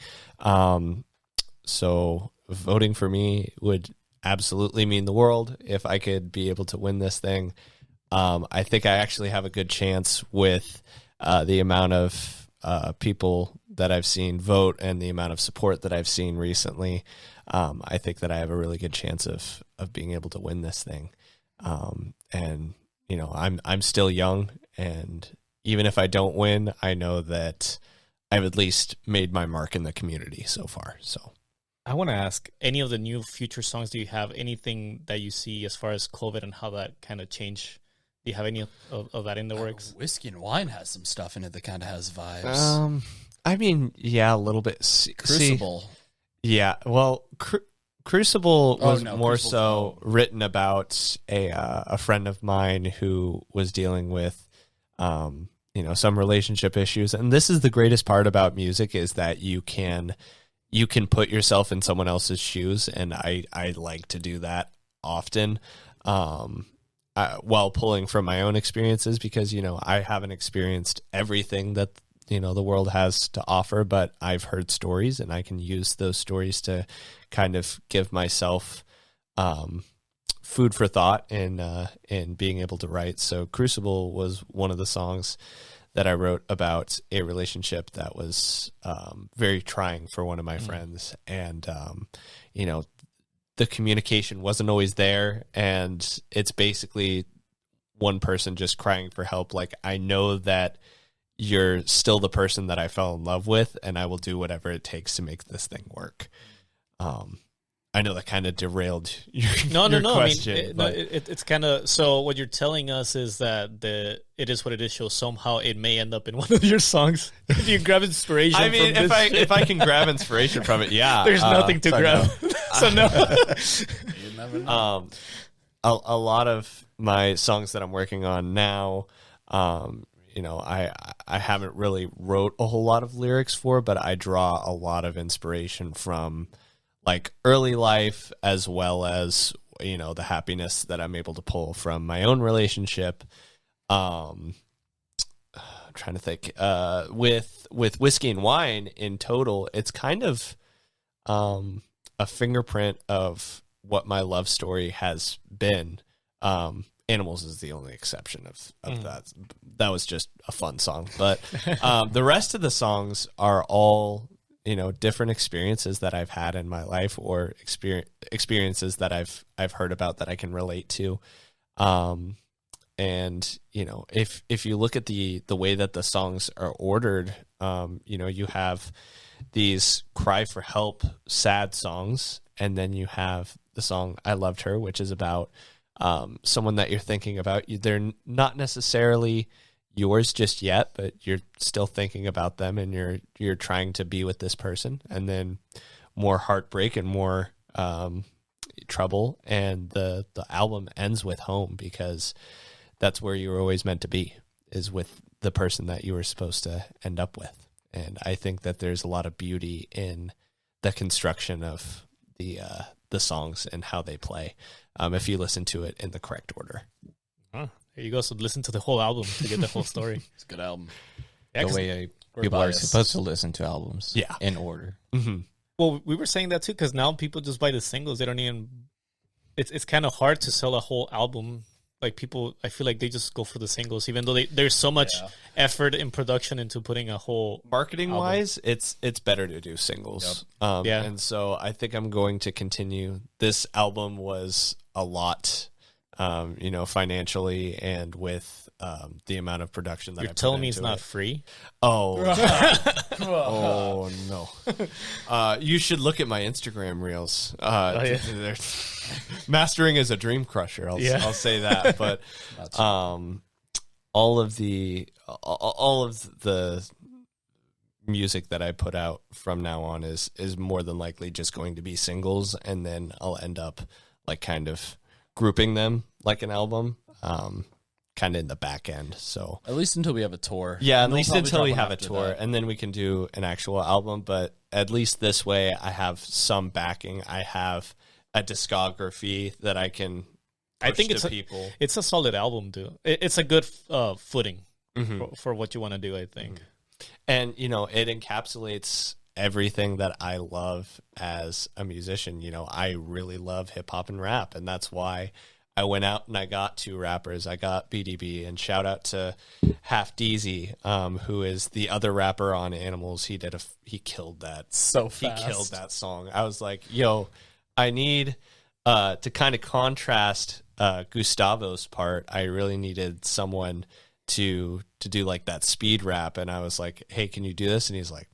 Speaker 3: So voting for me would absolutely mean the world if I could be able to win this thing. I think I actually have a good chance with the amount of people that I've seen vote and the amount of support that I've seen recently. I think that I have a really good chance of being able to win this thing. And you know, I'm still young, and even if I don't win, I know that I've at least made my mark in the community so far. So
Speaker 1: I want to ask, any of the new future songs, do you have anything that you see as far as COVID and how that kind of changed? Do you have any of that in the works?
Speaker 4: Whiskey and Wine has some stuff in it that kind of has vibes.
Speaker 3: I mean, yeah, a little bit.
Speaker 4: Crucible.
Speaker 3: Yeah, well, Crucible
Speaker 4: Oh,
Speaker 3: was
Speaker 4: no,
Speaker 3: more
Speaker 4: Crucible's
Speaker 3: so written about a friend of mine who was dealing with, some relationship issues. And this is the greatest part about music, is that you can put yourself in someone else's shoes, and I like to do that often, while pulling from my own experiences, because I haven't experienced everything that the world has to offer, but I've heard stories, and I can use those stories to kind of give myself food for thought in being able to write. So Crucible was one of the songs that I wrote about a relationship that was very trying for one of my friends, and the communication wasn't always there, and it's basically one person just crying for help. Like, I know that you're still the person that I fell in love with, and I will do whatever it takes to make this thing work. I know that kind of derailed your question.
Speaker 1: It's kind of, so what you're telling us is that it is what it is show, somehow it may end up in one of your songs if you grab inspiration.
Speaker 3: I mean,
Speaker 1: from
Speaker 3: if I can grab inspiration from it, yeah.
Speaker 1: there's nothing to grab. So no.
Speaker 4: You never know.
Speaker 3: A lot of my songs that I'm working on now, I haven't really wrote a whole lot of lyrics for, but I draw a lot of inspiration from like early life, as well as the happiness that I'm able to pull from my own relationship. I'm trying to think. With Whiskey and Wine in total, it's kind of a fingerprint of what my love story has been. Animals is the only exception of that. That was just a fun song, but the rest of the songs are all different experiences that I've had in my life, or experiences that I've heard about that I can relate to. And if you look at the way that the songs are ordered, you have these cry for help, sad songs, and then you have the song I Loved Her, which is about someone that you're thinking about. They're not necessarily yours just yet, but you're still thinking about them, and you're trying to be with this person. And then more heartbreak and more trouble, and the album ends with home, because that's where you were always meant to be, is with the person that you were supposed to end up with. And I think that there's a lot of beauty in the construction of the songs and how they play, if you listen to it in the correct order.
Speaker 1: Huh. There you go. So listen to the whole album to get the whole story.
Speaker 4: It's a good album.
Speaker 1: Yeah,
Speaker 2: The way
Speaker 4: We're
Speaker 2: people are
Speaker 4: biased.
Speaker 2: supposed to listen to albums,
Speaker 3: Yeah.
Speaker 2: in order.
Speaker 3: Mm-hmm.
Speaker 1: well, we were saying that too, because now people just buy the singles. They don't even. It's kind of hard to sell a whole album. Like, people, I feel like they just go for the singles, even though there's so much effort in production into putting a whole
Speaker 3: Marketing
Speaker 1: album.
Speaker 3: wise, it's better to do singles. Yeah. And so I think I'm going to continue. This album was a lot, financially, and with the amount of production that
Speaker 1: You're
Speaker 3: I put
Speaker 1: telling me
Speaker 3: into
Speaker 1: it's not
Speaker 3: it.
Speaker 1: free?
Speaker 3: Oh, oh no! You should look at my Instagram reels.
Speaker 1: yeah.
Speaker 3: They're- Mastering is a dream crusher. I'll say that. But all of the music that I put out from now on is more than likely just going to be singles, and then I'll end up like kind of grouping them like an album. kind of in the back end. So
Speaker 4: At least until we have a tour.
Speaker 3: yeah, at
Speaker 4: And they'll
Speaker 3: least
Speaker 4: probably
Speaker 3: until
Speaker 4: drop
Speaker 3: we
Speaker 4: one
Speaker 3: have a
Speaker 4: after
Speaker 3: tour,
Speaker 4: that.
Speaker 3: and then we can do an actual album. But at least this way, I have some backing. I have a discography that I can.
Speaker 1: I think
Speaker 3: push to people.
Speaker 1: It's a solid album too. It's a good footing
Speaker 3: Mm-hmm.
Speaker 1: for what you want to do, I think.
Speaker 3: And, you know, it encapsulates everything that I love as a musician. You know, I really love hip hop and rap, and that's why I went out and I got 2 rappers. I got BDB, and shout out to Half Deezy, who is the other rapper on Animals. He killed that.
Speaker 4: So
Speaker 3: He
Speaker 4: fast.
Speaker 3: killed that song. I was like, yo, I need to kind of contrast Gustavo's part. I really needed someone to do like that speed rap, and I was like, hey, can you do this? And he's like,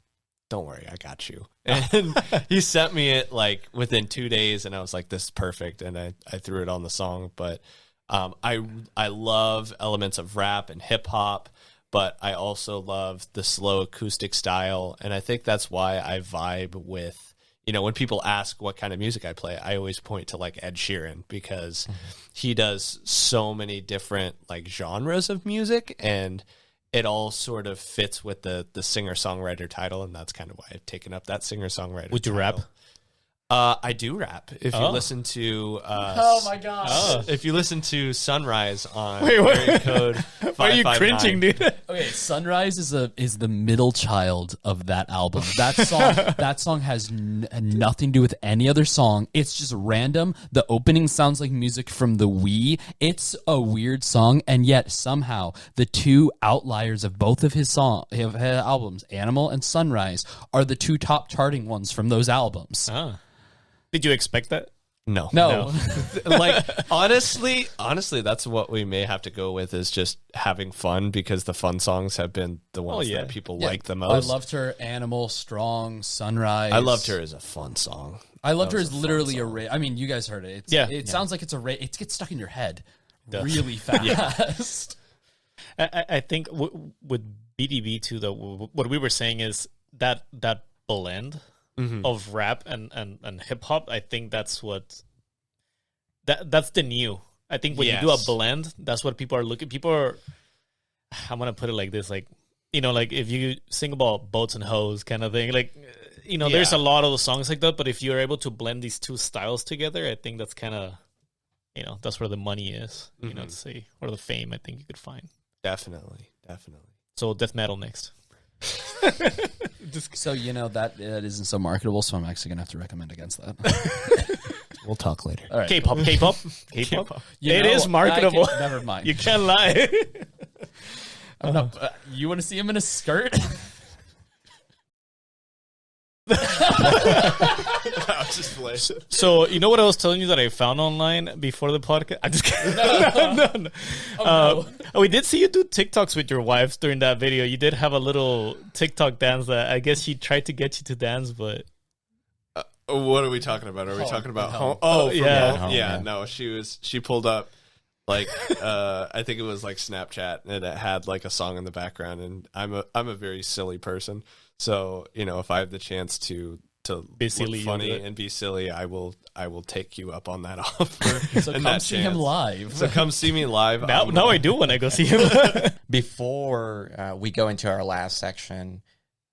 Speaker 3: don't worry, I got you. And he sent me it like within 2 days, and I was like, this is perfect, and I threw it on the song. But I love elements of rap and hip hop, but I also love the slow acoustic style, and I think that's why I vibe with, you know, when people ask what kind of music I play, I always point to like Ed Sheeran, because he does so many different like genres of music, and it all sort of fits with the singer-songwriter title, and that's kind of why I've taken up that singer-songwriter
Speaker 1: Would you
Speaker 3: title.
Speaker 1: rap?
Speaker 3: I do rap. If you
Speaker 1: Oh.
Speaker 3: listen to
Speaker 4: Oh my god.
Speaker 1: Oh.
Speaker 3: if you listen to Sunrise on
Speaker 1: Wait, what?
Speaker 3: area code
Speaker 1: Why are you
Speaker 3: 559,
Speaker 1: cringing, dude?
Speaker 4: Okay, Sunrise is the middle child of that album. That song has nothing to do with any other song. It's just random. The opening sounds like music from the Wii. It's a weird song, and yet somehow the 2 outliers of both of his albums, Animal and Sunrise, are the 2 top charting ones from those albums.
Speaker 1: Ah. Did you expect that?
Speaker 3: No.
Speaker 4: No.
Speaker 3: Like honestly, that's what we may have to go with, is just having fun, because the fun songs have been the ones
Speaker 1: yeah.
Speaker 3: that people
Speaker 4: Yeah.
Speaker 3: like the
Speaker 4: I
Speaker 3: most.
Speaker 4: Loved Her, Animal, Strong, Sunrise.
Speaker 3: I Loved Her is a fun song.
Speaker 4: I Loved Her
Speaker 3: was
Speaker 4: is
Speaker 3: a fun
Speaker 4: literally
Speaker 3: song.
Speaker 4: I mean, you guys heard it. It sounds like it's it gets stuck in your head really fast.
Speaker 1: I think with BDB too, though, what we were saying is that blend of rap and hip hop. I think that's that's the new. I think when you do a
Speaker 3: Yes.
Speaker 1: blend, that's what people are looking. People are. I'm gonna put it like this, like, you know, like if you sing about boats and hoes kind of thing, like, you know, there's a
Speaker 3: Yeah.
Speaker 1: lot of those songs like that. But if you're able to blend these 2 styles together, I think that's kind of, you know, that's where the money is. You know, to say, or the fame. I think you could find.
Speaker 3: Definitely.
Speaker 1: So death metal next.
Speaker 4: So, you know, that isn't so marketable, so I'm actually going to have to recommend against that.
Speaker 3: We'll talk later.
Speaker 4: All right.
Speaker 1: K-pop.
Speaker 4: You
Speaker 1: It
Speaker 4: know,
Speaker 1: is marketable.
Speaker 4: Never mind.
Speaker 1: You can't lie.
Speaker 4: You want to see him in a skirt?
Speaker 1: So, you know what I was telling you that I found online before the podcast? I'm just kidding. No. We did see you do TikToks with your wives during that video. You did have a little TikTok dance that I guess she tried to get you to dance, but
Speaker 3: What are we talking about? Are we talking about home?
Speaker 1: Oh, yeah.
Speaker 3: Home.
Speaker 2: Yeah.
Speaker 3: Yeah, no, she pulled up like I think it was like Snapchat, and it had like a song in the background, and I'm a very silly person. So, you know, if I have the chance to
Speaker 1: Be silly,
Speaker 3: look
Speaker 1: you'll
Speaker 3: funny
Speaker 1: do it.
Speaker 3: and be silly, I will take you up on that offer.
Speaker 4: So
Speaker 3: and
Speaker 4: come
Speaker 3: that
Speaker 4: see him
Speaker 3: chance.
Speaker 4: live.
Speaker 3: So come see me live.
Speaker 1: now I do when I go see him.
Speaker 2: Before we go into our last section,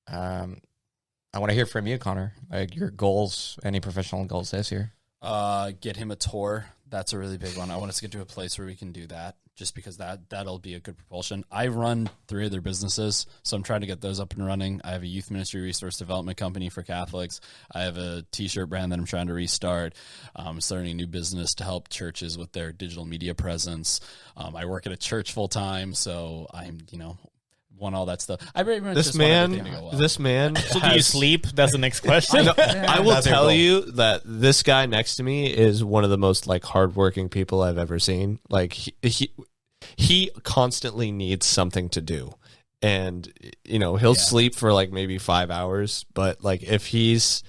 Speaker 2: I want to hear from you, Connor. Like your goals, any professional goals this year?
Speaker 4: Get him a tour. That's a really big one. I want us to get to a place where we can do that, just because that'll be a good propulsion. I run 3 other businesses, so I'm trying to get those up and running. I have a youth ministry resource development company for Catholics. I have a t-shirt brand that I'm trying to restart. I'm starting a new business to help churches with their digital media presence. I work at a church full time, so I'm, want all that stuff. I very much
Speaker 3: This
Speaker 4: just want everything to
Speaker 3: man,
Speaker 4: go well.
Speaker 3: this man.
Speaker 1: So do you sleep? That's the next question.
Speaker 3: I will
Speaker 2: That's your
Speaker 3: tell
Speaker 2: goal.
Speaker 3: you that this guy next to me is one of the most like hardworking people I've ever seen. Like he constantly needs something to do, and he'll sleep for like maybe 5 hours, but like if he's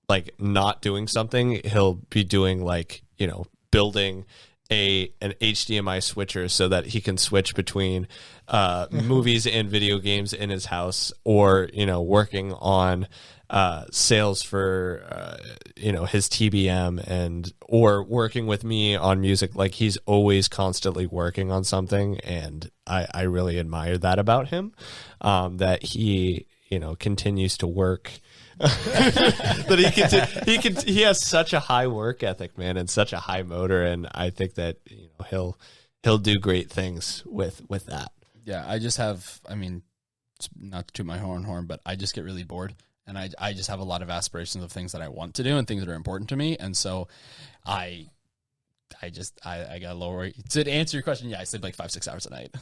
Speaker 3: like not doing something, he'll be doing like building an HDMI switcher so that he can switch between movies and video games in his house, or working on sales for his TBM, and or working with me on music. Like, he's always constantly working on something, and I really admire that about him, that he continues to work. That he has such a high work ethic, man, and such a high motor, and I think that he'll do great things with that.
Speaker 4: Yeah, I just have, not to toot my horn, but I just get really bored, and I just have a lot of aspirations of things that I want to do and things that are important to me, and so I got lower. To answer your question, yeah, I sleep like 5-6 hours a night.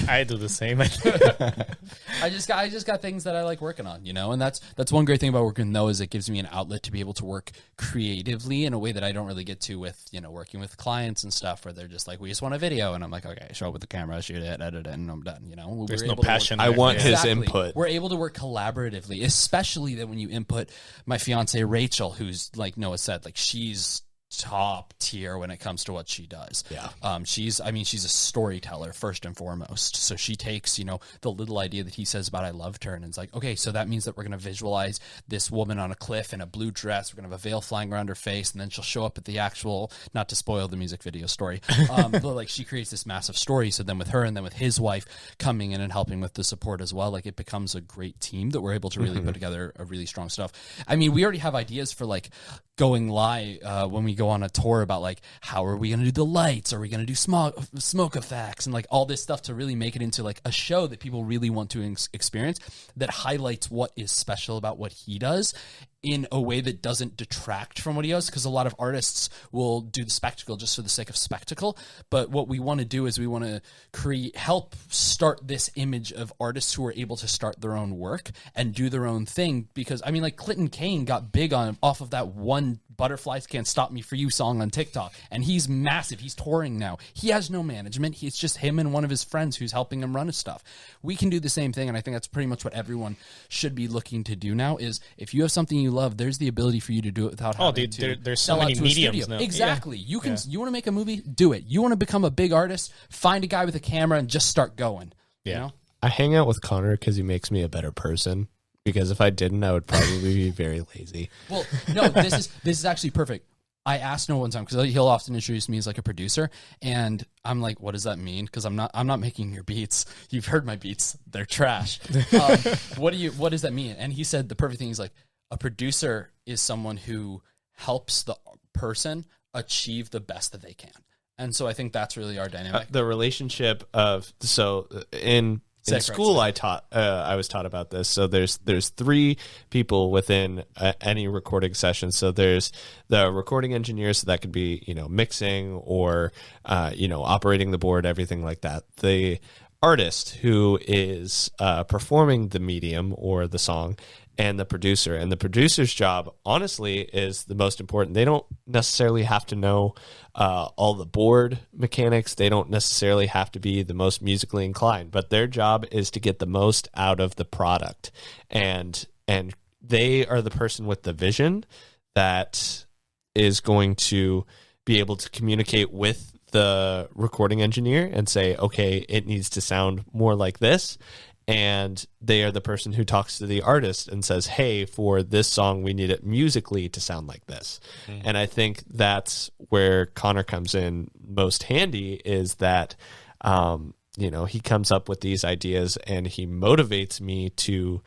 Speaker 1: I do the same.
Speaker 4: I just got things that I like working on, and that's one great thing about working with Noah, is it gives me an outlet to be able to work creatively in a way that I don't really get to with, working with clients and stuff, where they're just like, we just want a video, and I'm like, okay, show up with the camera, shoot it, edit it, and I'm done.
Speaker 1: There's no passion.
Speaker 3: I want his
Speaker 4: Exactly.
Speaker 3: input.
Speaker 4: We're able to work collaboratively, especially that when you input my fiance Rachel, who's, like Noah said, like, she's top tier when it comes to what she does.
Speaker 3: Yeah.
Speaker 4: She's a storyteller first and foremost. So she takes, the little idea that he says about I loved her, and it's like, okay, so that means that we're going to visualize this woman on a cliff in a blue dress. We're going to have a veil flying around her face, and then she'll show up at the actual, not to spoil the music video story, but like, she creates this massive story. So then with her and then with his wife coming in and helping with the support as well, like, it becomes a great team that we're able to really put together a really strong stuff. We already have ideas for like going live when we go on a tour about like, how are we going to do the lights? Are we going to do smoke effects and like all this stuff to really make it into like a show that people really want to experience, that highlights what is special about what he does in a way that doesn't detract from what he does, because a lot of artists will do the spectacle just for the sake of spectacle. But what we want to do is we want to help start this image of artists who are able to start their own work and do their own thing. Because like Clinton Kane got big off of that one Butterflies Can't Stop Me For You song on TikTok, and he's massive. He's touring now. He has no management. It's just him and one of his friends who's helping him run his stuff. We can do the same thing, and I think that's pretty much what everyone should be looking to do now, is if you have something you love, there's the ability for you to do it without having to
Speaker 1: there's so
Speaker 4: sell out
Speaker 1: many
Speaker 4: to a
Speaker 1: mediums
Speaker 4: studio.
Speaker 1: now.
Speaker 4: Exactly. You can. You want to make a movie? Do it. You want to become a big artist? Find a guy with a camera and just start going.
Speaker 1: Yeah.
Speaker 3: I hang out with Connor because he makes me a better person. Because if I didn't, I would probably be very lazy.
Speaker 4: Well, no, this is actually perfect. I asked Noah one time, because he'll often introduce me as like a producer, and I'm like, what does that mean? Because I'm not making your beats. You've heard my beats; they're trash. What does that mean? And he said the perfect thing is like, a producer is someone who helps the person achieve the best that they can. And so I think that's really our dynamic.
Speaker 3: The relationship of in school, I was taught about this. So there's 3 people within any recording session. So there's the recording engineer, so that could be mixing or operating the board, everything like that. The artist, who is performing the medium or the song, and the producer. And the producer's job, honestly, is the most important. They don't necessarily have to know all the board mechanics. They don't necessarily have to be the most musically inclined, but their job is to get the most out of the product. And they are the person with the vision that is going to be able to communicate with the recording engineer and say, okay, it needs to sound more like this. And they are the person who talks to the artist and says, hey, for this song, we need it musically to sound like this. Mm-hmm. And I think that's where Connor comes in most handy, is that, he comes up with these ideas and he motivates me to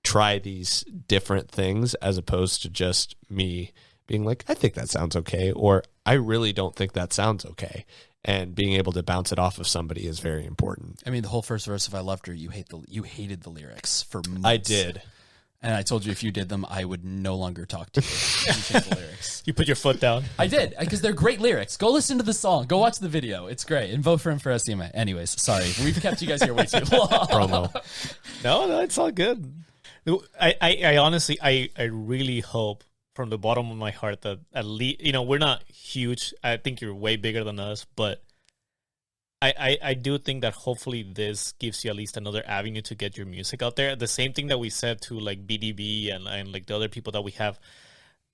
Speaker 3: try these different things, as opposed to just me being like, I think that sounds okay, or I really don't think that sounds okay. And being able to bounce it off of somebody is very important.
Speaker 4: The whole first verse of I Loved Her, you hated the lyrics for months.
Speaker 3: I did.
Speaker 4: And I told you if you did them, I would no longer talk to you. You changed the lyrics.
Speaker 1: You put your foot down.
Speaker 4: I did, because they're great lyrics. Go listen to the song. Go watch the video. It's great. And vote for him for SCMA. Anyways, sorry. We've kept you guys here way too long.
Speaker 3: Promo.
Speaker 1: No, it's all good. I honestly, I really hope from the bottom of my heart that at least, we're not huge. I think you're way bigger than us, but I do think that hopefully this gives you at least another avenue to get your music out there. The same thing that we said to like BDB and like the other people that we have.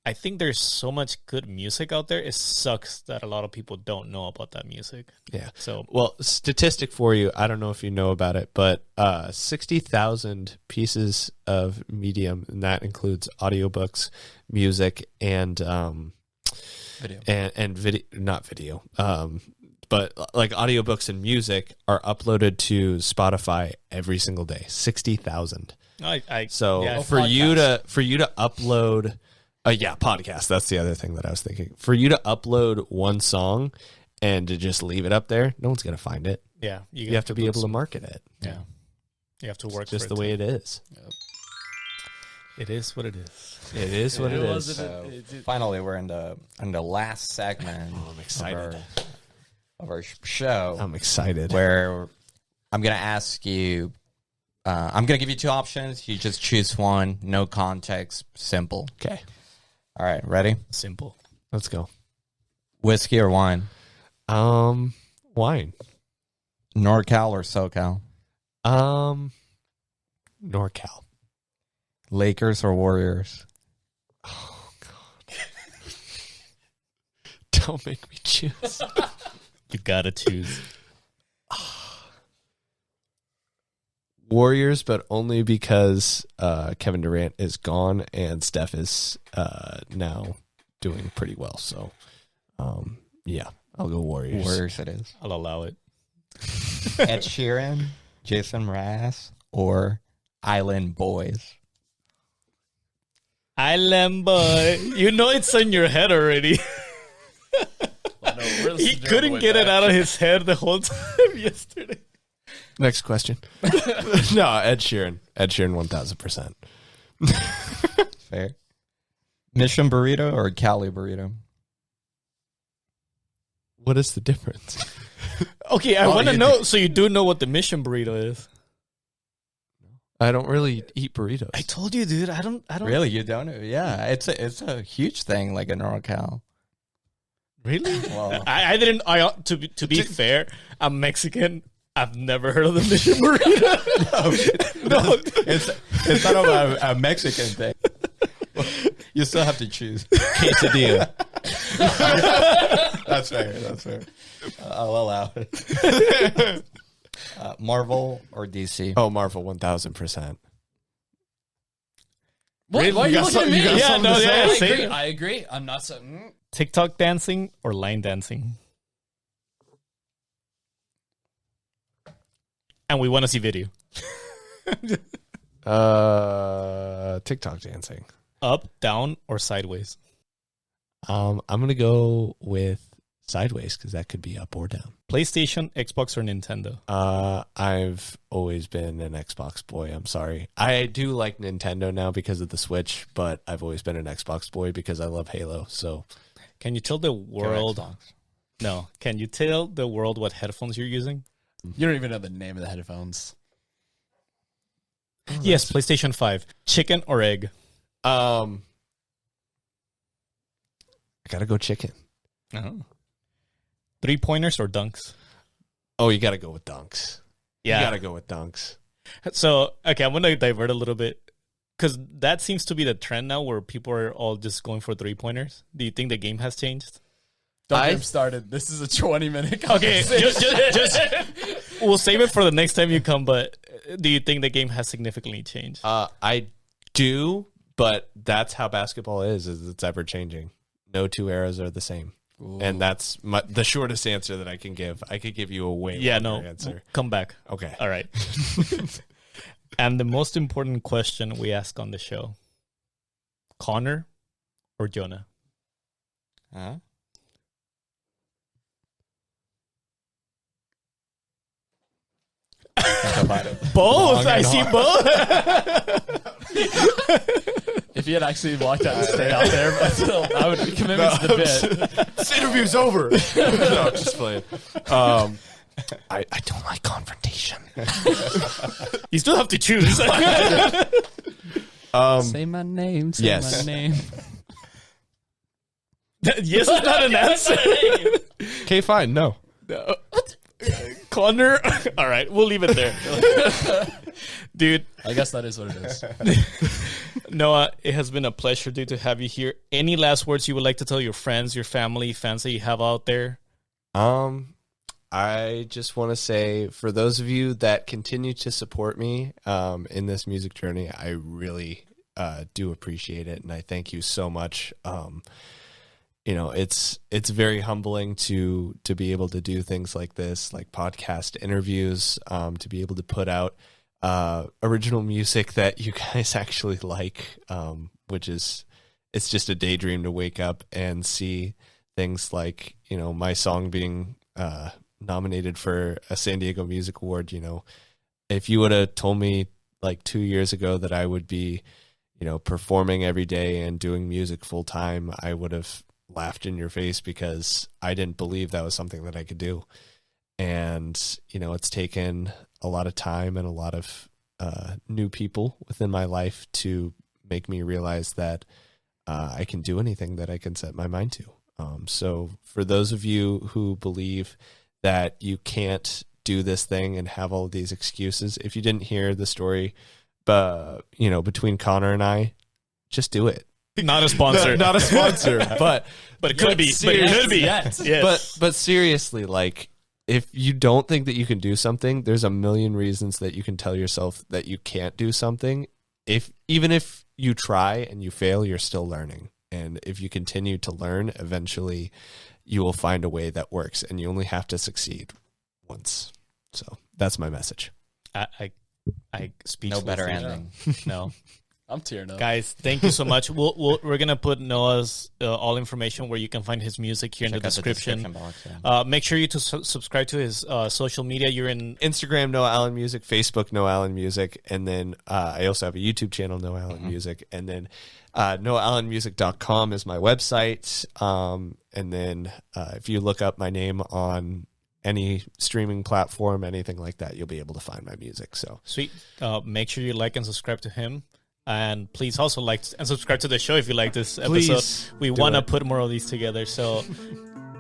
Speaker 1: I think there's so much good music out there. It sucks that a lot of people don't know about that music.
Speaker 3: Yeah.
Speaker 1: So,
Speaker 3: Well, statistic for you, I don't know if you know about it, but 60,000 pieces of medium, and that includes audiobooks, music, and
Speaker 4: Video.
Speaker 3: and video, not video, but like audiobooks and music are uploaded to Spotify every single day. 60,000. So
Speaker 1: yeah,
Speaker 3: for you to upload, podcast. That's the other thing that I was thinking. For you to upload one song and to just leave it up there, no one's gonna find it.
Speaker 1: yeah,
Speaker 3: You have to be able to market it.
Speaker 1: Yeah, you have to work.
Speaker 3: Just
Speaker 1: for
Speaker 3: the way it is.
Speaker 1: it is. What it is.
Speaker 3: It is what it is.
Speaker 2: So finally, we're in the last segment.
Speaker 3: I'm excited.
Speaker 2: Of our show.
Speaker 3: I'm excited.
Speaker 2: Where I'm gonna ask you. I'm gonna give you two options. You just choose one. No context. Simple.
Speaker 3: Okay,
Speaker 2: All right. Ready?
Speaker 1: Simple.
Speaker 3: let's go.
Speaker 2: Whiskey or wine?
Speaker 3: Wine.
Speaker 2: NorCal or SoCal?
Speaker 3: NorCal.
Speaker 2: Lakers or Warriors?
Speaker 3: Oh God! Don't make me choose.
Speaker 1: You gotta choose.
Speaker 3: Warriors, but only because Kevin Durant is gone and Steph is now doing pretty well. So, yeah, I'll go Warriors.
Speaker 2: Warriors it is.
Speaker 1: I'll allow it.
Speaker 2: Ed Sheeran, Jason Mraz, or Island Boys?
Speaker 1: Island boy, you know it's in your head already. He couldn't get it out of his head the whole time yesterday.
Speaker 3: Next question. No, Ed Sheeran. Ed Sheeran, 1,000%.
Speaker 2: Fair. Mission burrito or Cali burrito?
Speaker 3: What is the difference?
Speaker 1: Okay, I want to know. So you do know what the mission burrito is?
Speaker 3: I don't really eat burritos.
Speaker 1: I told you, dude. I don't.
Speaker 2: Really, you don't know? Yeah, it's a huge thing, like in NorCal.
Speaker 1: Really?
Speaker 2: Well,
Speaker 1: I didn't. To be fair, I'm Mexican. I've never heard of the mission burrito.
Speaker 2: no, it's not a Mexican thing. You still have to choose.
Speaker 3: Quesadilla.
Speaker 2: That's fair. That's fair. I'll allow it. Marvel or DC?
Speaker 3: Oh, Marvel, 1,000%.
Speaker 4: What? Why are you looking at me?
Speaker 1: Yeah, no, yeah,
Speaker 4: I agree. I'm not so.
Speaker 1: TikTok dancing or line dancing? And we want to see video.
Speaker 3: TikTok dancing.
Speaker 1: Up, down, or sideways?
Speaker 3: I'm gonna go with sideways because that could be up or down.
Speaker 1: PlayStation, Xbox, or Nintendo?
Speaker 3: I've always been an Xbox boy. I'm sorry. I do like Nintendo now because of the Switch, but I've always been an Xbox boy because I love Halo. So,
Speaker 1: can you tell the world? No. Can you tell the world what headphones you're using?
Speaker 4: You don't even know the name of the headphones.
Speaker 1: Yes, PlayStation 5. Chicken or egg?
Speaker 3: I gotta go chicken.
Speaker 1: Uh-huh. 3-pointers or dunks?
Speaker 3: Oh, you gotta go with dunks.
Speaker 1: Yeah.
Speaker 3: You gotta go with dunks.
Speaker 1: So, okay, I'm going to divert a little bit because that seems to be the trend now where people are all just going for 3-pointers. Do you think the game has changed?
Speaker 4: Don't get him started. This is a 20-minute
Speaker 1: Okay,
Speaker 4: conversation.
Speaker 1: just we'll save it for the next time you come, but do you think the game has significantly changed?
Speaker 3: I do, but that's how basketball is it's ever changing. No two eras are the same. Ooh. And that's the shortest answer that I can give. I could give you a way longer answer.
Speaker 1: Come back.
Speaker 3: Okay.
Speaker 1: All right. And the most important question we ask on the show, Connor or Jonah?
Speaker 2: Huh?
Speaker 1: Both. I see both.
Speaker 4: If he had actually walked out and stayed out there, but still, I would be committed to the bit.
Speaker 3: This interview's over. No, just playing. I don't like confrontation.
Speaker 1: You still have to choose.
Speaker 4: Say my name. Say
Speaker 3: Yes.
Speaker 4: my name.
Speaker 1: Yes is not an answer.
Speaker 3: Okay, fine. No.
Speaker 1: Connor. All right, we'll leave it there. Dude,
Speaker 4: I guess that is what it is.
Speaker 1: Noah, it has been a pleasure, dude, to have you here. Any last words you would like to tell your friends, your family, fans that you have out there?
Speaker 3: I just want to say, for those of you that continue to support me in this music journey, I really do appreciate it, and I thank you so much. You know, it's very humbling to be able to do things like this, like podcast interviews, to be able to put out original music that you guys actually like, which is, it's just a daydream to wake up and see things like, you know, my song being nominated for a San Diego Music Award. You know, if you would have told me like 2 years ago that I would be, you know, performing every day and doing music full time, I would have laughed in your face, because I didn't believe that was something that I could do. And, you know, it's taken a lot of time and a lot of new people within my life to make me realize that I can do anything that I can set my mind to. So for those of you who believe that you can't do this thing and have all of these excuses, if you didn't hear the story, you know, between Connor and I, just do it.
Speaker 1: Not a sponsor.
Speaker 3: Not a sponsor, but
Speaker 1: it could be. But it could be. Yes.
Speaker 3: But seriously, like, if you don't think that you can do something, there's a million reasons that you can tell yourself that you can't do something. Even if you try and you fail, you're still learning. And if you continue to learn, eventually you will find a way that works, and you only have to succeed once. So that's my message.
Speaker 1: I speak
Speaker 2: No better ending.
Speaker 1: No.
Speaker 4: I'm tearing up.
Speaker 1: Guys, thank you so much. We're going to put Noah's all information where you can find his music here in the description.
Speaker 2: Box, yeah.
Speaker 1: Make sure you to subscribe to his social media. You're in
Speaker 3: Instagram, Noah Allen Music, Facebook, Noah Allen Music, and then I also have a YouTube channel, Noah Allen Music, and then NoahAllenMusic.com is my website. And then if you look up my name on any streaming platform, anything like that, you'll be able to find my music. So
Speaker 1: sweet. Make sure you like and subscribe to him. And please also like and subscribe to the show if you like this episode.
Speaker 3: Please
Speaker 1: we want to put more of these together. So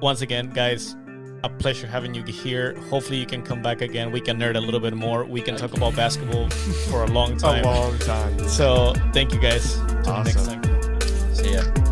Speaker 1: once again, guys, a pleasure having you here. Hopefully you can come back again. We can nerd a little bit more. We can talk about basketball for a long time.
Speaker 3: A long time.
Speaker 1: So thank you guys. Till next time.
Speaker 2: See ya.